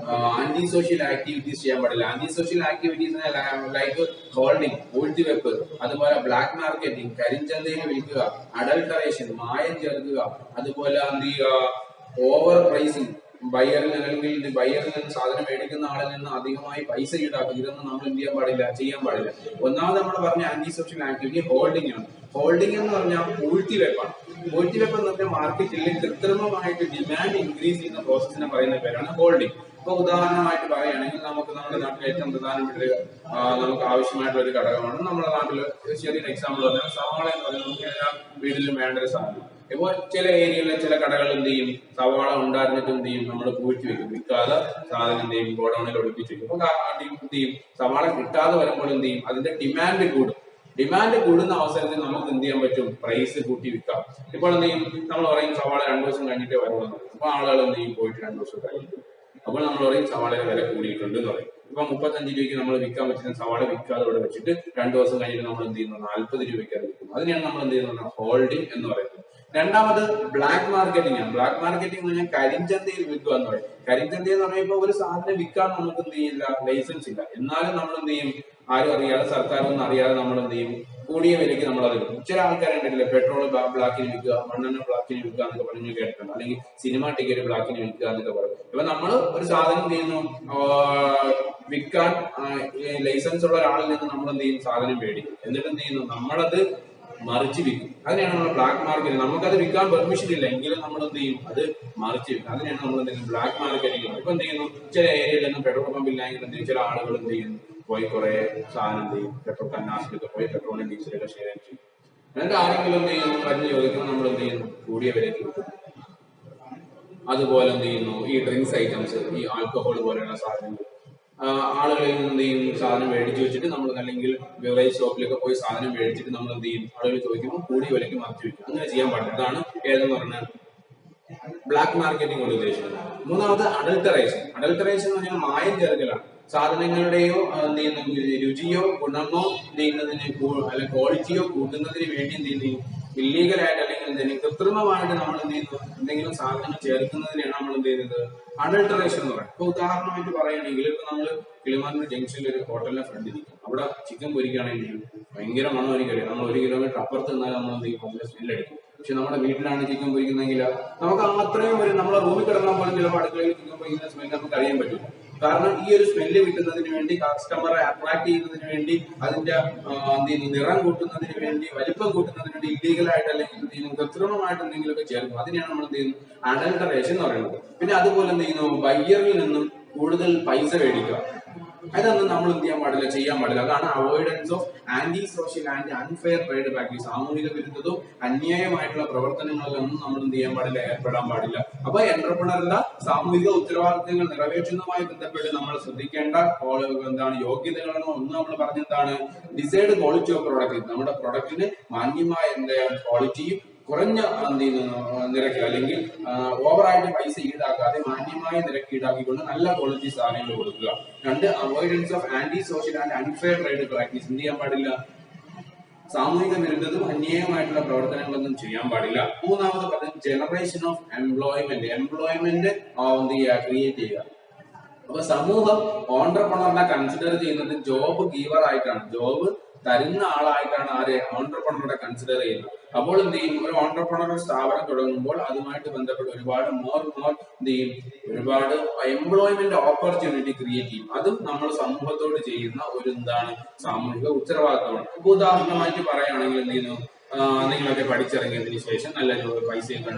ആന്റി സോഷ്യൽ ആക്ടിവിറ്റീസ് ചെയ്യാൻ പാടില്ല. ആന്റി സോഷ്യൽ ആക്ടിവിറ്റീസിനെ ലൈക്ക് ഹോൾഡിംഗ്, പൂഴ്ത്തിവെപ്പ്, അതുപോലെ ബ്ലാക്ക് മാർക്കറ്റിംഗ്, കരിഞ്ചന്തയിൽ വിൽക്കുക, അഡൾട്ടറേഷൻ, മായം ചേർക്കുക, അതുപോലെ എന്ത് ചെയ്യുക, ഓവർ പ്രൈസിങ്, ബയ്യറിൽ നിന്ന് സാധനം മേടിക്കുന്ന ആളിൽ നിന്ന് അധികമായി പൈസ ഈടാക്കുക. ഇതൊന്നും നമ്മൾ എന്ത് ചെയ്യാൻ പാടില്ല. 1ാമത് നമ്മൾ പറഞ്ഞ ആന്റി സോഷ്യൽ ആക്ടിവിറ്റി ഹോൾഡിംഗ് ആണ്. ഹോൾഡിംഗ് എന്ന് പറഞ്ഞാൽ പൂഴ്ത്തിവെപ്പാണ്. പൂഴ്ത്തിവെപ്പ് എന്ന് പറഞ്ഞാൽ മാർക്കറ്റിൽ കൃത്രിമമായിട്ട് ഡിമാൻഡ് ഇൻക്രീസ് ചെയ്യുന്ന പ്രോസസ്സിനെ പറയുന്ന പേരാണ് ഹോൾഡിംഗ്. ഇപ്പൊ ഉദാഹരണമായിട്ട് പറയുകയാണെങ്കിൽ നമുക്ക് നമ്മുടെ നാട്ടിൽ ഏറ്റവും പ്രധാനപ്പെട്ട നമുക്ക് ആവശ്യമായിട്ടുള്ള ഒരു ഘടകമാണ് നമ്മുടെ നാട്ടിൽ ചെറിയൊരു എക്സാമ്പിൾ പറഞ്ഞാൽ സവാള എന്ന് പറഞ്ഞാൽ നമുക്ക് എല്ലാ വീട്ടിലും വേണ്ട ഒരു സാധനം. ഇപ്പോൾ ചില ഏരിയയിലെ ചില കടകൾ എന്ത് ചെയ്യും, സവാള ഉണ്ടായിരുന്നിട്ട് എന്ത് ചെയ്യും, നമ്മൾ പൂഴ്ത്തി വെക്കും, വിൽക്കാതെ സാധനം എന്ത് ചെയ്യും, ഗോഡൌണിൽ ഒളിപ്പിച്ച് വെക്കും. അപ്പൊ എന്ത് ചെയ്യും, സവാള കിട്ടാതെ വരുമ്പോൾ എന്ത് ചെയ്യും, അതിന്റെ ഡിമാൻഡ് കൂടും. ഡിമാൻഡ് കൂടുന്ന അവസരത്തിൽ നമുക്ക് എന്ത് ചെയ്യാൻ പറ്റും, പ്രൈസ് കൂട്ടി വിൽക്കാം. ഇപ്പോൾ എന്ത് ചെയ്യും, നമ്മൾ പറയും സവാള 2 ദിവസം കഴിഞ്ഞിട്ടേ വരുള്ളൂ. അപ്പൊ ആളുകൾ എന്ത് ചെയ്യും, പോയിട്ട് 2 ദിവസം കഴിഞ്ഞിട്ട്. അപ്പോൾ നമ്മൾ പറയും സവാളയുടെ വില കൂടിയിട്ടുണ്ട് എന്ന് പറയും. ഇപ്പൊ 35 രൂപയ്ക്ക് നമ്മൾ വിൽക്കാൻ പറ്റുന്ന സവാള വിൽക്കാതെ ഇവിടെ വെച്ചിട്ട് 2 ദിവസം കഴിഞ്ഞിട്ട് നമ്മൾ എന്ത് ചെയ്യുന്നു, 40 രൂപയ്ക്ക് അത് വിൽക്കും. അതിനെയാണ് നമ്മൾ എന്ത് ചെയ്യുന്നത്, ഹോൾഡിംഗ് എന്ന് പറയുന്നത്. രണ്ടാമത് ബ്ലാക്ക് മാർക്കറ്റിംഗ് ആണ്. ബ്ലാക്ക് മാർക്കറ്റിംഗ് എന്ന് പറഞ്ഞാൽ കരിഞ്ചന്തയിൽ വിൽക്കുക എന്ന് പറയും. കരിഞ്ചന്ത എന്ന് പറയുമ്പോൾ ഒരു സാധനം വിൽക്കാൻ നമുക്ക് എന്ത് ചെയ്യില്ല, ലൈസൻസ് ഇല്ല. എന്നാലും നമ്മൾ എന്ത് ചെയ്യും, ആരും അറിയാതെ, സർക്കാരൊന്നും അറിയാതെ നമ്മൾ എന്ത് ചെയ്യും, കൂടിയ വിലയ്ക്ക് നമ്മൾ അത് വിൽക്കും. ചില ആൾക്കാരുണ്ടല്ലേ, പെട്രോൾ ബ്ലാക്കിന് വിൽക്കുക, മണ്ണെണ്ണ ബ്ലാക്കിന് വിൽക്കുക എന്നൊക്കെ പറഞ്ഞു കേട്ടിട്ടുണ്ട്. അല്ലെങ്കിൽ സിനിമ ടിക്കറ്റ് ബ്ലാക്കിന് വിൽക്കുക എന്നൊക്കെ പറയും. ഇപ്പൊ നമ്മൾ ഒരു സാധനം ചെയ്യുന്നു, വിൽക്കാൻ ലൈസൻസ് ഉള്ള ഒരാളിൽ നിന്ന് നമ്മൾ എന്ത് ചെയ്യും, സാധനം മേടിക്കും. എന്നിട്ട് എന്ത് ചെയ്യുന്നു, നമ്മളത് മറിച്ച് വിൽക്കും. അതിനെയാണ് നമ്മൾ ബ്ലാക്ക് മാർക്കറ്റ്. നമുക്കത് വിൽക്കാൻ പെർമിഷൻ ഇല്ല, എങ്കിലും നമ്മൾ എന്ത് ചെയ്യും, അത് മറിച്ച് വിൽക്കും. അതിനെയാണ് നമ്മൾ എന്തെങ്കിലും ബ്ലാക്ക് മാർക്കറ്റിംഗ്. ഇപ്പൊ എന്ത് ചെയ്യുന്നു, ചില ഏരിയയിലൊന്നും പെട്രോൾ പമ്പ് ഇല്ലെങ്കിൽ എന്ത് ചെയ്യും, ചില ആളുകൾ എന്ത് ചെയ്യുന്നു, പോയി കുറെ സാധനം എന്ത് ചെയ്യും, പെട്രോൾ കന്നാസിലൊക്കെ പോയി പെട്രോളും ഡീസലൊക്കെ ഷെയർ ചെയ്യും. എന്നിട്ട് ആരെങ്കിലും എന്ത് ചെയ്യുന്നു, മരുന്ന് ചോദിക്കുമ്പോൾ നമ്മൾ എന്ത് ചെയ്യുന്നു, കൂടിയ വിലയ്ക്ക് വിൽക്കും. അതുപോലെ എന്ത് ചെയ്യുന്നു, ഈ ഡ്രിങ്ക്സ് ഐറ്റംസ്, ഈ ആൽക്കഹോൾ പോലെയുള്ള സാധനങ്ങൾ ആളുകളിൽ നിന്ന് എന്ത് ചെയ്യും, സാധനം മേടിച്ചു വെച്ചിട്ട് നമ്മൾ അല്ലെങ്കിൽ ബിവറേജ് ഷോപ്പിലൊക്കെ പോയി സാധനം മേടിച്ചിട്ട് നമ്മൾ എന്ത് ചെയ്യും, ആളുകൾ ചോദിക്കുമ്പോൾ കൂടിയ വിലയ്ക്ക് മറിച്ച് വെക്കും. അങ്ങനെ ചെയ്യാൻ പാടില്ല. ഇതാണ് ഏതെന്ന് പറഞ്ഞാൽ ബ്ലാക്ക് മാർക്കറ്റിംഗ് കൊണ്ട് ഉദ്ദേശിക്കുന്നത്. മൂന്നാമത് അഡൾട്ടറേഷൻ. അഡൾട്ടറേഷൻ എന്ന് പറഞ്ഞാൽ മായം ചേർക്കലാണ്. സാധനങ്ങളുടെയോ എന്ത് ചെയ്യുന്ന രുചിയോ ഗുണമോ എന്ത് ചെയ്യുന്നതിന് അല്ലെങ്കിൽ ക്വാളിറ്റിയോ കൂട്ടുന്നതിന് വേണ്ടി എന്ത് ചെയ്യുന്നു, ഇല്ലീഗലായിട്ട് അല്ലെങ്കിൽ എന്തെങ്കിലും കൃത്രിമമായിട്ട് നമ്മൾ എന്ത് ചെയ്യുന്നു, എന്തെങ്കിലും സാധനങ്ങൾ ചേർക്കുന്നതിനാണ് നമ്മൾ എന്ത് ചെയ്യുന്നത്, അഡൾട്ടറേഷൻ എന്ന് പറയുന്നത്. ഇപ്പൊ ഉദാഹരണമായിട്ട് പറയുകയാണെങ്കിൽ ഇപ്പൊ നമ്മൾ കിളിമാനൂർ ജംഗ്ഷനിൽ ഒരു ഹോട്ടലിന്റെ ഫ്രണ്ടിൽ നിൽക്കും. അവിടെ ചിക്കൻ പൊരിക്കുകയാണെങ്കിൽ ഭയങ്കര മണമായിരിക്കും. നമ്മൾ 1 കിലോമീറ്റർ അപ്പുറത്ത് നിന്നാൽ നമ്മൾ എന്ത് ചെയ്യും, അതിന്റെ സ്മെല്ലടിക്കും. പക്ഷെ നമ്മുടെ വീട്ടിലാണ് ചിക്കൻ പൊരിക്കുന്നെങ്കിൽ നമുക്ക് അത്രയും ഒരു നമ്മളെ റൂമിൽ കിടന്നാൽ പോലും ചിലപ്പോൾ അടുക്കളയിൽ ചിക്കൻ പൊരിക്കുന്ന സ്മെല്ല് നമുക്ക് അറിയാൻ പറ്റില്ല. കാരണം ഈ ഒരു സ്മെല്ല് കിട്ടുന്നതിന് വേണ്ടി, കസ്റ്റമറെ അട്രാക്ട് ചെയ്യുന്നതിന് വേണ്ടി, അതിന്റെ എന്ത് ചെയ്യുന്നു, നിറം കൂട്ടുന്നതിന് വേണ്ടി, വലിപ്പം കൂട്ടുന്നതിന് വേണ്ടി ഇല്ലീഗലായിട്ട് അല്ലെങ്കിൽ കൃത്രിമമായിട്ട് എന്തെങ്കിലുമൊക്കെ ചേർക്കും. അതിനെയാണ് നമ്മൾ എന്ത് ചെയ്യുന്നത്, അഡൾട്ടറേഷൻ എന്ന് പറയുന്നത്. പിന്നെ അതുപോലെ എന്ത് ചെയ്യുന്നു, ബയ്യറിൽ നിന്നും കൂടുതൽ പൈസ മേടിക്കുക. അതൊന്നും നമ്മൾ എന്ത് ചെയ്യാൻ പാടില്ല, ചെയ്യാൻ പാടില്ല. അതാണ് avoidance of anti social and unfair trade practice. സാമൂഹിക വിരുദ്ധവും അന്യായമായിട്ടുള്ള പ്രവർത്തനങ്ങളിലൊന്നും നമ്മൾ എന്ത് ചെയ്യാൻ പാടില്ല, ഏർപ്പെടാൻ പാടില്ല. അപ്പൊ എന്റർപ്രണറിന്റെ സാമൂഹിക ഉത്തരവാദിത്തങ്ങൾ നിറവേറ്റുന്നതുമായി ബന്ധപ്പെട്ട് നമ്മൾ ശ്രദ്ധിക്കേണ്ട എന്താണ് യോഗ്യതകളെന്നോ ഒന്ന് നമ്മൾ പറഞ്ഞെന്താണ്, ഡിസൈഡ് ക്വാളിറ്റി ഓഫ് പ്രോഡക്റ്റ്. നമ്മുടെ പ്രൊഡക്റ്റിന് മാന്യമായ എന്താണ് ക്വാളിറ്റിയും കുറഞ്ഞ എന്ത് ചെയ്യുന്നു നിരക്കിൽ അല്ലെങ്കിൽ ഓവറായിട്ട് പൈസ ഈടാക്കാതെ മാന്യമായ നിരക്ക് ഈടാക്കിക്കൊണ്ട് നല്ല ക്വാളിറ്റി സാധനങ്ങൾ കൊടുക്കുക. 2 avoidance of anti social and unfair trade practice. എന്ത് ചെയ്യാൻ പാടില്ല, സാമൂഹിക വിരുദ്ധതും അന്യായമായിട്ടുള്ള പ്രവർത്തനങ്ങളൊന്നും ചെയ്യാൻ പാടില്ല. മൂന്നാമത് പറഞ്ഞത് ജനറേഷൻ ഓഫ് എംപ്ലോയ്മെന്റ്. എംപ്ലോയ്മെന്റ് എന്ത് ചെയ്യുക, ക്രിയേറ്റ് ചെയ്യുക. അപ്പൊ സമൂഹം ഓണ്ടർപ്രണറിനെ കൺസിഡർ ചെയ്യുന്നത് ജോബ് ഗീവർ ആയിട്ടാണ്, ജോബ് തരുന്ന ആളായിട്ടാണ് ആരെ, ഓണ്ടർപ്രണറെ കൺസിഡർ ചെയ്യുന്നത്. അപ്പോൾ എന്ത് ചെയ്യും, ഒരു ഓണ്ടർപ്രണർ സ്ഥാപനം തുടങ്ങുമ്പോൾ അതുമായിട്ട് ബന്ധപ്പെട്ട് ഒരുപാട് എന്ത് ചെയ്യും, ഒരുപാട് എംപ്ലോയ്മെന്റ് ഓപ്പർച്യൂണിറ്റി ക്രിയേറ്റ് ചെയ്യും. അതും നമ്മൾ സമൂഹത്തോട് ചെയ്യുന്ന ഒരു എന്താണ്, സാമൂഹിക ഉത്തരവാദിത്തമാണ്. ഉദാഹരണമായിട്ട് പറയുകയാണെങ്കിൽ എന്ത് ചെയ്യുന്നു, നിങ്ങളൊക്കെ പഠിച്ചിറങ്ങിയതിന് ശേഷം നല്ല പൈസയൊക്കെ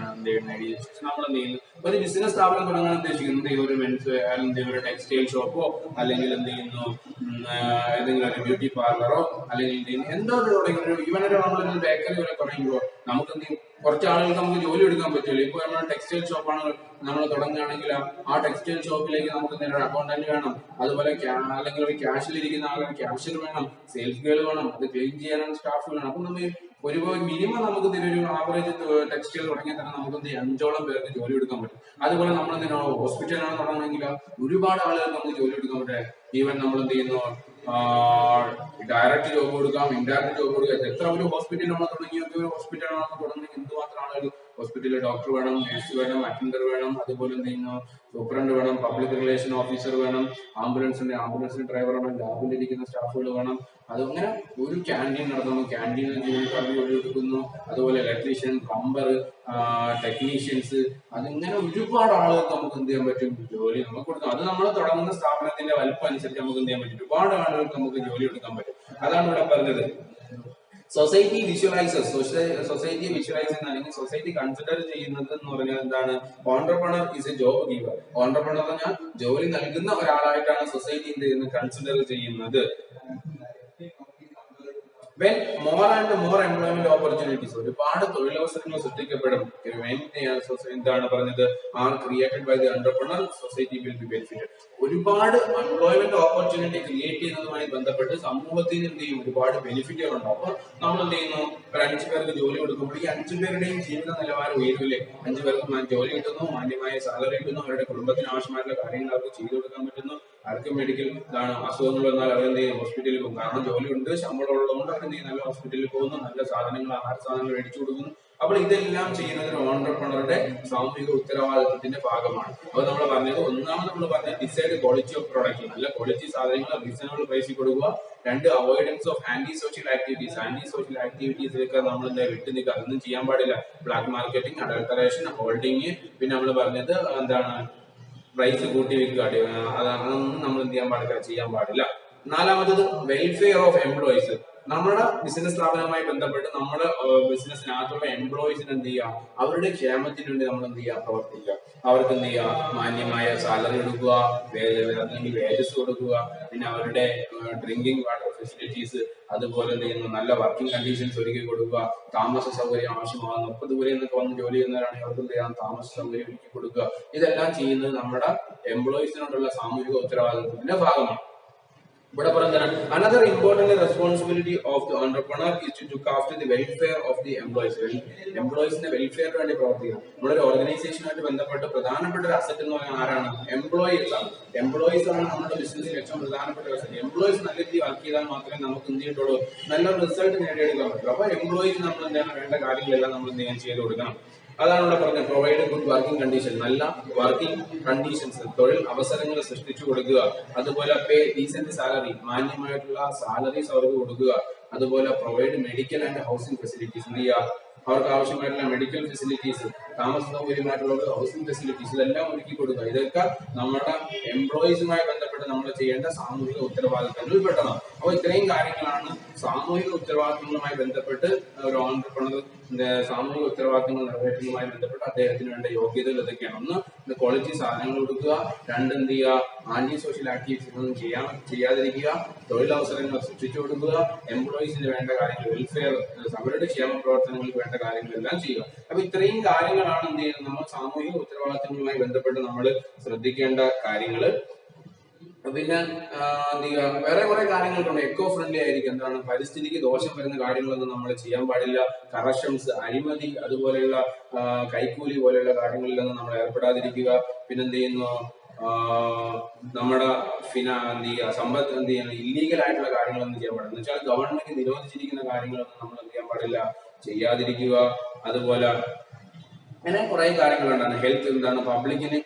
നേടിയ ശേഷം നമ്മൾ എന്ത് ചെയ്യുന്നു, ഒരു ബിസിനസ് സ്ഥാപനം തുടങ്ങാൻ ഉദ്ദേശിക്കുന്നത്, ഒരു മെൻസ് അല്ലെങ്കിൽ ഒരു ടെക്സ്റ്റൈൽ ഷോപ്പോ അല്ലെങ്കിൽ എന്ത് ചെയ്യുന്നു ഏതെങ്കിലും ഒരു ബ്യൂട്ടി പാർലറോ അല്ലെങ്കിൽ എന്തോ തുടങ്ങി ഇവനൊരു നമ്മളൊരു ബേക്കറി വരെ തുടങ്ങുമ്പോൾ നമുക്ക് എന്ത് ചെയ്യും, കുറച്ച് ആളുകൾക്ക് നമുക്ക് ജോലി എടുക്കാൻ പറ്റില്ല. ഇപ്പൊ നമ്മൾ ടെക്സ്റ്റൈൽ ഷോപ്പാണ് നമ്മൾ തുടങ്ങുകയാണെങ്കിൽ ആ ടെക്സ്റ്റൈൽ ഷോപ്പിലേക്ക് നമുക്ക് ഒരു അക്കൗണ്ടന്റ് വേണം, അതുപോലെ അല്ലെങ്കിൽ ഒരു ക്യാഷിലിരിക്കുന്ന ആളുകൾ ക്യാഷ്യർ വേണം, സെയിൽസ് ഗേൾ വേണം, അത് ക്ലീൻ ചെയ്യാനുള്ള സ്റ്റാഫ് വേണം. അപ്പൊ നമ്മൾ ഒരു മിനിമം നമുക്ക് ഒരു ആവറേജ് ടെക്സ്റ്റൈൽ തുടങ്ങിയാൽ തന്നെ നമുക്ക് 5ഓളം പേർക്ക് ജോലി എടുക്കാൻ പറ്റും. അതുപോലെ നമ്മൾ ഹോസ്പിറ്റലാണ് തുടങ്ങണമെങ്കിൽ ഒരുപാട് ആളുകൾക്ക് നമുക്ക് ജോലി എടുക്കാൻ പറ്റും. ഈവൻ നമ്മൾ എന്ത് ചെയ്യുന്നു, ഡയറക്റ്റ് ജോബ് കൊടുക്കാം, ഇൻഡയറക്റ്റ് ജോബ് കൊടുക്കാം. എത്ര ഒരു ഹോസ്പിറ്റൽ നമ്മൾ തുടങ്ങിയ ഒരു ഹോസ്പിറ്റലാണ് തുടങ്ങുന്നത്, എന്തുമാത്രം ആളുകൾ ഹോസ്പിറ്റലിൽ ഡോക്ടർ വേണം, നഴ്സ് വേണം, അറ്റൻഡർ വേണം, അതുപോലെ എന്ത് ചെയ്യുന്നു സൂപ്രണ്ട് വേണം, പബ്ലിക് റിലേഷൻ ഓഫീസർ വേണം, ആംബുലൻസിന് ഡ്രൈവർ വേണം, ലാബിലിരിക്കുന്ന സ്റ്റാഫുകൾ വേണം. അതങ്ങനെ ഒരു ക്യാൻറ്റീൻ നടത്തുന്നു, ക്യാൻറ്റീനിൽ ജോലിക്കാർക്ക് ജോലി കൊടുക്കുന്നു, അതുപോലെ ഇലക്ട്രീഷ്യൻ, പ്ലംബർ, ടെക്നീഷ്യൻസ്, അതിങ്ങനെ ഒരുപാട് ആളുകൾക്ക് നമുക്ക് എന്ത് ചെയ്യാൻ പറ്റും, ജോലി നമുക്ക് കൊടുക്കാം. അത് നമ്മൾ തുടങ്ങുന്ന സ്ഥാപനത്തിന്റെ വലിപ്പം അനുസരിച്ച് നമുക്ക് എന്ത് ചെയ്യാൻ പറ്റും, ഒരുപാട് ആളുകൾക്ക് നമുക്ക് ജോലി കൊടുക്കാൻ പറ്റും. അതാണ് ഇവിടെ പറഞ്ഞത്. സൊസൈറ്റി വിഷ്വലൈസസ്, സൊസൈറ്റി വിഷ്വലൈസ് ചെയ്യുന്ന അല്ലെങ്കിൽ സൊസൈറ്റി കൺസിഡർ ചെയ്യുന്നത് എന്ന് പറഞ്ഞാൽ എന്താണ്? Entrepreneur is A job giver. Entrepreneur എന്ന് പറഞ്ഞാൽ ജോലി നൽകുന്ന ഒരാളായിട്ടാണ് സൊസൈറ്റി എന്ത് ചെയ്യുന്നത്? കൺസിഡർ ചെയ്യുന്നത്. When more and more employment opportunities, ഒരുപാട് തൊഴിലവസരങ്ങൾ സൃഷ്ടിക്കപ്പെടും. എന്താണ് പറഞ്ഞത്? Are created by the entrepreneur, society will be benefited. ഒരുപാട് എംപ്ലോയ്മെന്റ് ഓപ്പർച്യൂണിറ്റി ക്രിയേറ്റ് ചെയ്യുന്നതുമായി ബന്ധപ്പെട്ട് സമൂഹത്തിന് എന്ത് ചെയ്യും? ഒരുപാട് ബെനിഫിറ്റുകൾ ഉണ്ടാവും. അപ്പൊ നമ്മൾ എന്ത് ചെയ്യുന്നു? ഒരു 5 പേർക്ക് ജോലി കൊടുക്കുമ്പോൾ ഈ 5 പേരുടെയും ജീവിത നിലവാരം ഉയരില്ലേ? 5 പേർക്ക് ജോലി കിട്ടുന്നു, മാന്യമായ സാലറി കിട്ടുന്നു, അവരുടെ കുടുംബത്തിന് ആവശ്യമായിട്ടുള്ള കാര്യങ്ങൾ അവർക്ക് ചെയ്തു കൊടുക്കാൻ പറ്റുന്നു. അവർക്ക് മെഡിക്കൽ അസുഖങ്ങൾ വന്നാൽ അവരെന്ത് ചെയ്യും? ഹോസ്പിറ്റലിൽ പോകും. കാരണം ജോലി ഉണ്ട്, ശമ്പളം ഉള്ളതുകൊണ്ട് അവരെന്ത് ചെയ്യും? നല്ല ഹോസ്പിറ്റലിൽ പോകുന്നു, നല്ല സാധനങ്ങൾ, ആഹാര സാധനങ്ങൾ മേടിച്ചു കൊടുക്കുന്നു. അപ്പോൾ ഇതെല്ലാം ചെയ്യുന്നത് ഒരു ഓൺട്രപ്രണറുടെ സാമൂഹിക ഉത്തരവാദിത്വത്തിന്റെ ഭാഗമാണ്. അപ്പോൾ നമ്മൾ പറഞ്ഞത്, ഒന്നാമത് നമ്മൾ പറഞ്ഞത് ഡിസൈഡ് ക്വാളിറ്റി ഓഫ് പ്രോഡക്റ്റ്, നല്ല ക്വാളിറ്റി സാധനങ്ങൾ റീസണബിൾ പ്രൈസിൽ കൊടുക്കുക. 2, avoidance of anti social activities. Anti social ആക്ടിവിറ്റീസിലൊക്കെ നമ്മൾ വിട്ടു നിൽക്കുക, അതൊന്നും ചെയ്യാൻ പാടില്ല. ബ്ലാക്ക് മാർക്കറ്റിംഗ്, അഡൾട്ടറേഷൻ, ഹോൾഡിങ്, പിന്നെ നമ്മൾ പറഞ്ഞത് എന്താണ്? പ്രൈസ് കൂട്ടി വെക്കുക, അതൊന്നും നമ്മൾ എന്ത് ചെയ്യാൻ പാടില്ല. 4മത്തത് വെൽഫെയർ ഓഫ് എംപ്ലോയീസ്. നമ്മുടെ ബിസിനസ് സ്ഥാപനവുമായി ബന്ധപ്പെട്ട് നമ്മുടെ ബിസിനസ്സിനകത്തുള്ള എംപ്ലോയീസിന് എന്ത് ചെയ്യുക? അവരുടെ ക്ഷേമത്തിന് വേണ്ടി നമ്മൾ എന്ത് ചെയ്യുക? പ്രവർത്തിക്കുക. അവർക്ക് എന്ത് ചെയ്യുക? മാന്യമായ സാലറി കൊടുക്കുക, അല്ലെങ്കിൽ വേജസ് കൊടുക്കുക, പിന്നെ അവരുടെ ഡ്രിങ്കിങ് വാട്ടർ ഫെസിലിറ്റീസ്, അതുപോലെ എന്ത് ചെയ്യുന്നു? നല്ല വർക്കിംഗ് കണ്ടീഷൻസ് ഒരുക്കി കൊടുക്കുക. താമസ സൗകര്യം ആവശ്യമാകുന്ന 30 ദൂരെ നിന്നൊക്കെ വന്ന് ജോലി ചെയ്യുന്നവരാണെങ്കിൽ അവർക്ക് എന്ത് ചെയ്യാം? താമസ സൗകര്യം ഒരുക്കി കൊടുക്കുക. ഇതെല്ലാം ചെയ്യുന്നത് നമ്മുടെ എംപ്ലോയീസിനോടുള്ള സാമൂഹിക ഉത്തരവാദിത്വത്തിന്റെ ഭാഗമാണ്. ഇവിടെ പറഞ്ഞതാണ്, another important responsibility of the entrepreneur is to look after the welfare of the employees. എംപ്ലോയീസിന്റെ വെൽഫെയറിന് വേണ്ടി പ്രവർത്തിക്കണം. നമ്മളൊരു ഓർഗനൈസേഷനുമായിട്ട് ബന്ധപ്പെട്ട് പ്രധാനപ്പെട്ട ഒരു അസറ്റ് എന്ന് പറയുന്നത് ആരാണ്? എംപ്ലോയീസ് ആണ്. എംപ്ലോയീസ് ആണ് നമ്മുടെ ബിസിനസ്സിൽ ഏറ്റവും പ്രധാനപ്പെട്ട ഒരു അസറ്റ്. എംപ്ലോയീസ് നല്ല രീതിയിൽ വർക്ക് ചെയ്താൽ മാത്രമേ നമുക്ക് എന്ത് ചെയ്തിട്ടുള്ളൂ? നല്ല റിസൾട്ട് നേടിയെടുക്കാൻ പറ്റുള്ളൂ. അപ്പൊ എംപ്ലോയീസ് നമ്മൾ എന്താണ് വേണ്ട കാര്യങ്ങളെല്ലാം നമ്മൾ എന്ത് ചെയ്യാൻ ചെയ്ത് കൊടുക്കണം. അതാണ് ഇവിടെ പറഞ്ഞത്, പ്രൊവൈഡ് ഗുഡ് വർക്കിംഗ് കണ്ടീഷൻ, നല്ല വർക്കിംഗ് കണ്ടീഷൻസ്, തൊഴിൽ അവസരങ്ങൾ സൃഷ്ടിച്ചു കൊടുക്കുക. അതുപോലെ പേ ഡീസന്റ് സാലറി, മാന്യമായിട്ടുള്ള സാലറീസ് അവർക്ക് കൊടുക്കുക. അതുപോലെ provide medical and housing facilities, എന്ത് ചെയ്യുക? അവർക്ക് ആവശ്യമായിട്ടുള്ള മെഡിക്കൽ ഫെസിലിറ്റീസ്, താമസ സൗകര്യമായിട്ടുള്ള ഹൗസിംഗ് ഫെസിലിറ്റീസ്, ഇതെല്ലാം ഒരുക്കി കൊടുക്കുക. ഇതൊക്കെ നമ്മുടെ എംപ്ലോയീസുമായി ബന്ധപ്പെട്ട് നമ്മൾ ചെയ്യേണ്ട സാമൂഹിക ഉത്തരവാദിത്തങ്ങളിൽ പെട്ടതാണ്. അപ്പോൾ ഇത്രയും കാര്യങ്ങളാണ് സാമൂഹിക ഉത്തരവാദിത്തങ്ങളുമായി ബന്ധപ്പെട്ട് ഒരു ഓൺട്രപ്രണർ സാമൂഹിക ഉത്തരവാദിത്തങ്ങൾ നിറവേറ്റുന്നതുമായി ബന്ധപ്പെട്ട് അദ്ദേഹത്തിന് വേണ്ട യോഗ്യതകൾ ഇതൊക്കെയാണ്. 1, ക്വാളിറ്റി സാധനങ്ങൾ കൊടുക്കുക. 2, എന്ത് ചെയ്യുക? ആന്റി സോഷ്യൽ ആക്ടിവിറ്റീസ് ഒന്നും ചെയ്യാതിരിക്കുക. തൊഴിലവസരങ്ങൾ സൃഷ്ടിച്ചു കൊടുക്കുക. എംപ്ലോയീസിന് വേണ്ട കാര്യങ്ങൾ, വെൽഫെയർ, അവരുടെ ക്ഷേമ പ്രവർത്തനങ്ങൾക്ക് വേണ്ട കാര്യങ്ങളെല്ലാം ചെയ്യുക. അപ്പൊ ഇത്രയും കാര്യങ്ങളാണ് എന്ത് ചെയ്യുന്നത്? നമ്മൾ സാമൂഹിക ഉത്തരവാദിത്തങ്ങളുമായി ബന്ധപ്പെട്ട് നമ്മൾ ശ്രദ്ധിക്കേണ്ട കാര്യങ്ങള്. പിന്നെ എന്ത് ചെയ്യുക? വേറെ കുറെ കാര്യങ്ങളുണ്ട്. എക്കോ ഫ്രണ്ട്ലി ആയിരിക്കും. എന്താണ്? പരിസ്ഥിതിക്ക് ദോഷം വരുന്ന കാര്യങ്ങളൊന്നും നമ്മൾ ചെയ്യാൻ പാടില്ല. കറക്ഷൻസ്, അഴിമതി, അതുപോലെയുള്ള കൈക്കൂലി പോലെയുള്ള കാര്യങ്ങളിലൊന്നും നമ്മൾ ഏർപ്പെടാതിരിക്കുക. പിന്നെന്ത് ചെയ്യുന്നു? നമ്മുടെ എന്ത് ചെയ്യുക? സമ്പത്ത് എന്ത് ചെയ്യണം? ഇല്ലീഗൽ ആയിട്ടുള്ള കാര്യങ്ങളൊന്നും ചെയ്യാൻ പാടില്ല. എന്ന് വെച്ചാൽ ഗവൺമെന്റ് നിരോധിച്ചിരിക്കുന്ന കാര്യങ്ങളൊന്നും നമ്മൾ എന്ത് ചെയ്യാൻ പാടില്ല? ചെയ്യാതിരിക്കുക. അതുപോലെ അങ്ങനെ കുറെ കാര്യങ്ങളുണ്ടാണ്. ഹെൽത്ത്, എന്താണ്? പബ്ലിക്കിന്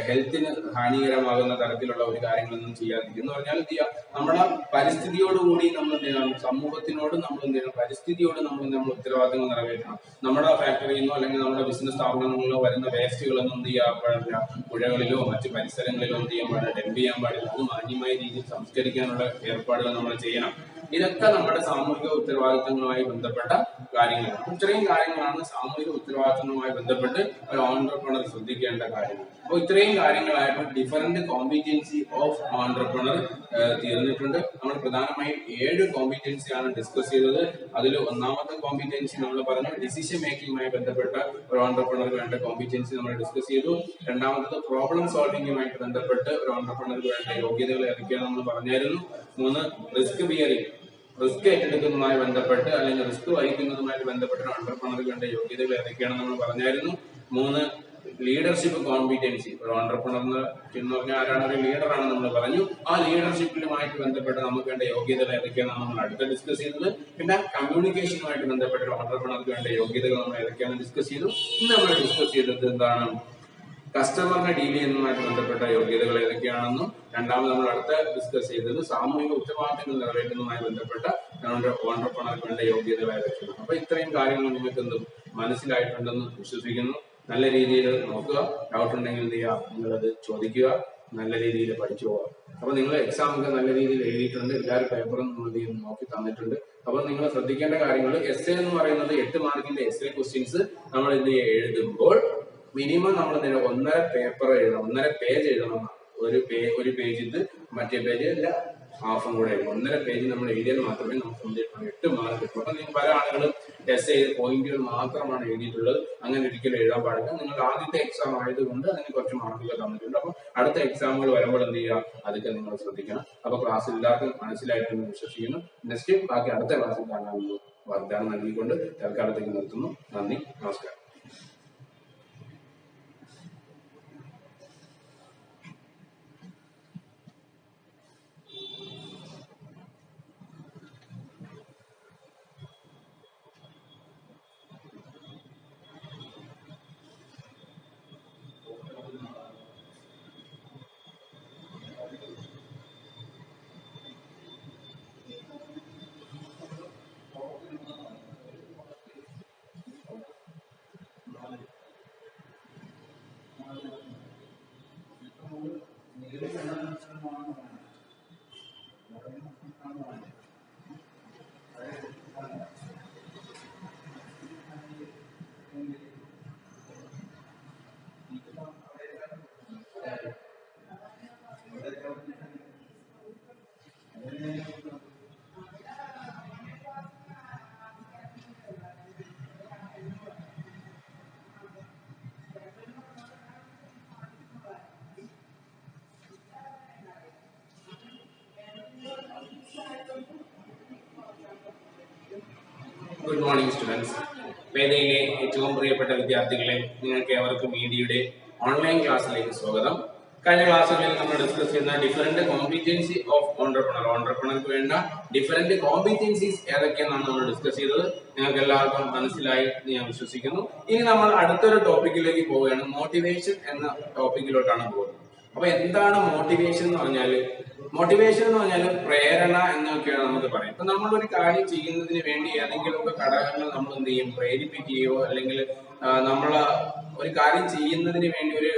ഹെൽത്തിന് ഹാനികരമാകുന്ന തരത്തിലുള്ള ഒരു കാര്യങ്ങളൊന്നും ചെയ്യാതിരിക്കും. എന്ന് പറഞ്ഞാൽ എന്ത് ചെയ്യുക? നമ്മുടെ പരിസ്ഥിതിയോടുകൂടി നമ്മൾ എന്ത് ചെയ്യണം? സമൂഹത്തിനോട് നമ്മൾ എന്ത് ചെയ്യണം? പരിസ്ഥിതിയോട് നമ്മൾ ഉത്തരവാദിത്തങ്ങൾ നിറവേറ്റണം. നമ്മുടെ ഫാക്ടറിയിൽ നിന്നോ അല്ലെങ്കിൽ നമ്മുടെ ബിസിനസ് സ്ഥാപനങ്ങളിലോ വരുന്ന വേസ്റ്റുകളൊന്നും എന്ത് ചെയ്യാൻ പാടില്ല? പുഴകളിലോ മറ്റു പരിസരങ്ങളിലോ എന്ത് ചെയ്യാൻ പാടില്ല? ഡംപ് ചെയ്യാൻ പാടില്ല. അത് മാന്യമായ രീതിയിൽ സംസ്കരിക്കാനുള്ള ഏർപ്പാടുകൾ നമ്മൾ ചെയ്യണം. ഇതൊക്കെ നമ്മുടെ സാമൂഹിക ഉത്തരവാദിത്തങ്ങളുമായി ബന്ധപ്പെട്ട കാര്യങ്ങളാണ്. ഇത്രയും കാര്യങ്ങളാണ് സാമൂഹിക ഉത്തരവാദിത്തങ്ങളുമായി ബന്ധപ്പെട്ട് ഒരു ഓൺട്രപ്രണർ ശ്രദ്ധിക്കേണ്ട കാര്യങ്ങൾ. അപ്പോൾ ഇത്രയും കാര്യങ്ങളായപ്പോൾ ഡിഫറെന്റ് കോമ്പിറ്റൻസി ഓഫ് ഓൺട്രപ്രണർ തീർന്നിട്ടുണ്ട്. നമ്മൾ പ്രധാനമായും 7 കോമ്പിറ്റൻസിയാണ് ഡിസ്കസ് ചെയ്തത്. അതിൽ ഒന്നാമത്തെ കോമ്പിറ്റൻസി നമ്മൾ പറഞ്ഞു ഡിസിഷൻ മേക്കിംഗുമായി ബന്ധപ്പെട്ട ഒരു ഓൺട്രപ്രണർക്ക് വേണ്ട കോമ്പിറ്റൻസി നമ്മൾ ഡിസ്കസ് ചെയ്തു. രണ്ടാമത്തത് പ്രോബ്ലം സോൾവിംഗുമായിട്ട് ബന്ധപ്പെട്ട് ഒരു ഓൺട്രപ്രണർക്ക് വേണ്ട യോഗ്യതകൾ ഏതൊക്കെയാണ് നമ്മൾ പറഞ്ഞായിരുന്നു. 3, റിസ്ക് ബിയറിംഗ്, റിസ്ക് ഏറ്റെടുക്കുന്നതുമായി ബന്ധപ്പെട്ട് അല്ലെങ്കിൽ റിസ്ക് വഹിക്കുന്നതുമായി ബന്ധപ്പെട്ട ഓൺട്രപ്രണർക്ക് വേണ്ട യോഗ്യതകൾ ഏതൊക്കെയാണെന്ന് നമ്മൾ പറഞ്ഞായിരുന്നു. 3, ലീഡർഷിപ്പ് കോമ്പിറ്റൻസി. ഒരു ഓൺട്രപ്രണർ എന്ന് പറഞ്ഞാൽ ആരാണ്? ഒരു ലീഡറാണ് നമ്മൾ പറഞ്ഞു. ആ ലീഡർഷിപ്പിലുമായിട്ട് ബന്ധപ്പെട്ട് നമുക്ക് വേണ്ട യോഗ്യതകൾ ഏതൊക്കെയാണെന്ന് നമ്മൾ അടുത്ത ഡിസ്കസ് ചെയ്തത്. പിന്നെ കമ്മ്യൂണിക്കേഷനുമായിട്ട് ബന്ധപ്പെട്ട ഒരു ഓൺട്രപ്രണർക്ക് വേണ്ട യോഗ്യതകൾ നമ്മൾ ഏതൊക്കെയാണെന്ന് ഡിസ്കസ് ചെയ്തു. ഇന്ന് നമ്മൾ ഡിസ്കസ് ചെയ്തത് എന്താണ്? കസ്റ്റമറിനെ ഡീൽ ചെയ്യുന്നതുമായിട്ട് ബന്ധപ്പെട്ട യോഗ്യതകൾ ഏതൊക്കെയാണെന്നും രണ്ടാമത് നമ്മൾ അടുത്ത ഡിസ്കസ് ചെയ്തത് സാമൂഹിക ഉത്തരവാദിത്തങ്ങൾ നിറവേറ്റുന്നതുമായി ബന്ധപ്പെട്ട ഓൺട്രപ്രണർക്ക് വേണ്ട യോഗ്യതകൾ ഏതൊക്കെയാണ്. അപ്പൊ ഇത്രയും കാര്യങ്ങൾ നിങ്ങൾക്ക് എന്തും മനസ്സിലായിട്ടുണ്ടെന്ന് വിശ്വസിക്കുന്നു. നല്ല രീതിയിൽ നോക്കുക. ഡൗട്ട് ഉണ്ടെങ്കിൽ എന്ത് ചെയ്യുക? നിങ്ങളത് ചോദിക്കുക. നല്ല രീതിയിൽ പഠിച്ചു പോവുക. അപ്പൊ നിങ്ങൾ എക്സാം ഒക്കെ നല്ല രീതിയിൽ എഴുതിയിട്ടുണ്ട്. എല്ലാവരും പേപ്പറും നമ്മൾ നോക്കി തന്നിട്ടുണ്ട്. അപ്പൊ നിങ്ങൾ ശ്രദ്ധിക്കേണ്ട കാര്യങ്ങൾ, എസ് എന്ന് പറയുന്നത് 8 മാർക്കിന്റെ എസ് ക്വസ്റ്റ്യൻസ് നമ്മൾ എന്ത് എഴുതുമ്പോൾ മിനിമം നമ്മൾ 1.5 പേപ്പർ എഴുതണം, 1.5 പേജ് എഴുതണം. ഒരു പേജ് ഇത്, മറ്റേ പേജ് അല്ല, ഹാഫും കൂടെ എഴുതും. 1.5 പേജ് നമ്മൾ എഴുതിയാൽ മാത്രമേ നമുക്ക് 8 മാർക്ക് കിട്ടും. അപ്പൊ നിങ്ങൾ പല ആളുകളും ടെസ്റ്റ് ചെയ്ത് പോയിന്റുകൾ മാത്രമാണ് എഴുതിയിട്ടുള്ളത്. അങ്ങനെ ഒരിക്കലും എഴുതാൻ പാടില്ല. നിങ്ങൾ ആദ്യത്തെ എക്സാം ആയതുകൊണ്ട് അതിന് കുറച്ച് മാർക്കുകൾ തന്നിട്ടുണ്ട്. അപ്പൊ അടുത്ത എക്സാമുകൾ വരുമ്പോൾ എന്ത് ചെയ്യുക, അതൊക്കെ നിങ്ങൾ ശ്രദ്ധിക്കണം. അപ്പൊ ക്ലാസ് എല്ലാവർക്കും മനസ്സിലായിട്ടെന്ന് വിശ്വസിക്കുന്നു. നെക്സ്റ്റ് ബാക്കി അടുത്ത ക്ലാസ്സിൽ കാണാമെന്ന് വാഗ്ദാനം നൽകിക്കൊണ്ട് തൽക്കാലത്തേക്ക് നിർത്തുന്നു. നന്ദി, നമസ്കാരം. Good morning students. വേദയിലെ ഏറ്റവും പ്രിയപ്പെട്ട വിദ്യാർത്ഥികളെ, നിങ്ങൾക്ക് ഏവർക്കും മീഡിയയുടെ ഓൺലൈൻ ക്ലാസ്സിലേക്ക് സ്വാഗതം. കഴിഞ്ഞ ക്ലാസ്സുകളിൽ നമ്മൾ ഡിസ്കസ് ചെയ്യുന്ന ഡിഫറെന്റ് കോമ്പിറ്റൻസി ഓഫ് ഓണ്ടർപ്രണർക്ക് വേണ്ട ഡിഫറെന്റ് കോമ്പിറ്റൻസീസ് ഏതൊക്കെയെന്നാണ് നമ്മൾ ഡിസ്കസ് ചെയ്തത്. നിങ്ങൾക്ക് എല്ലാവർക്കും മനസ്സിലായി ഞാൻ വിശ്വസിക്കുന്നു. ഇനി നമ്മൾ അടുത്തൊരു ടോപ്പിക്കിലേക്ക് പോവുകയാണ്. മോട്ടിവേഷൻ എന്ന ടോപ്പിക്കിലോട്ടാണ് പോകുന്നത്. അപ്പൊ എന്താണ് മോട്ടിവേഷൻ എന്ന് പറഞ്ഞാൽ? മോട്ടിവേഷൻ എന്ന് പറഞ്ഞാൽ പ്രേരണ എന്നൊക്കെയാണ് നമുക്ക് പറയാം. ഇപ്പൊ നമ്മൾ ഒരു കാര്യം ചെയ്യുന്നതിന് വേണ്ടി ഏതെങ്കിലുമൊക്കെ ഘടകങ്ങൾ നമ്മൾ എന്ത് ചെയ്യും, പ്രേരിപ്പിക്കുകയോ അല്ലെങ്കിൽ നമ്മൾ ഒരു കാര്യം ചെയ്യുന്നതിന് വേണ്ടി ഒരു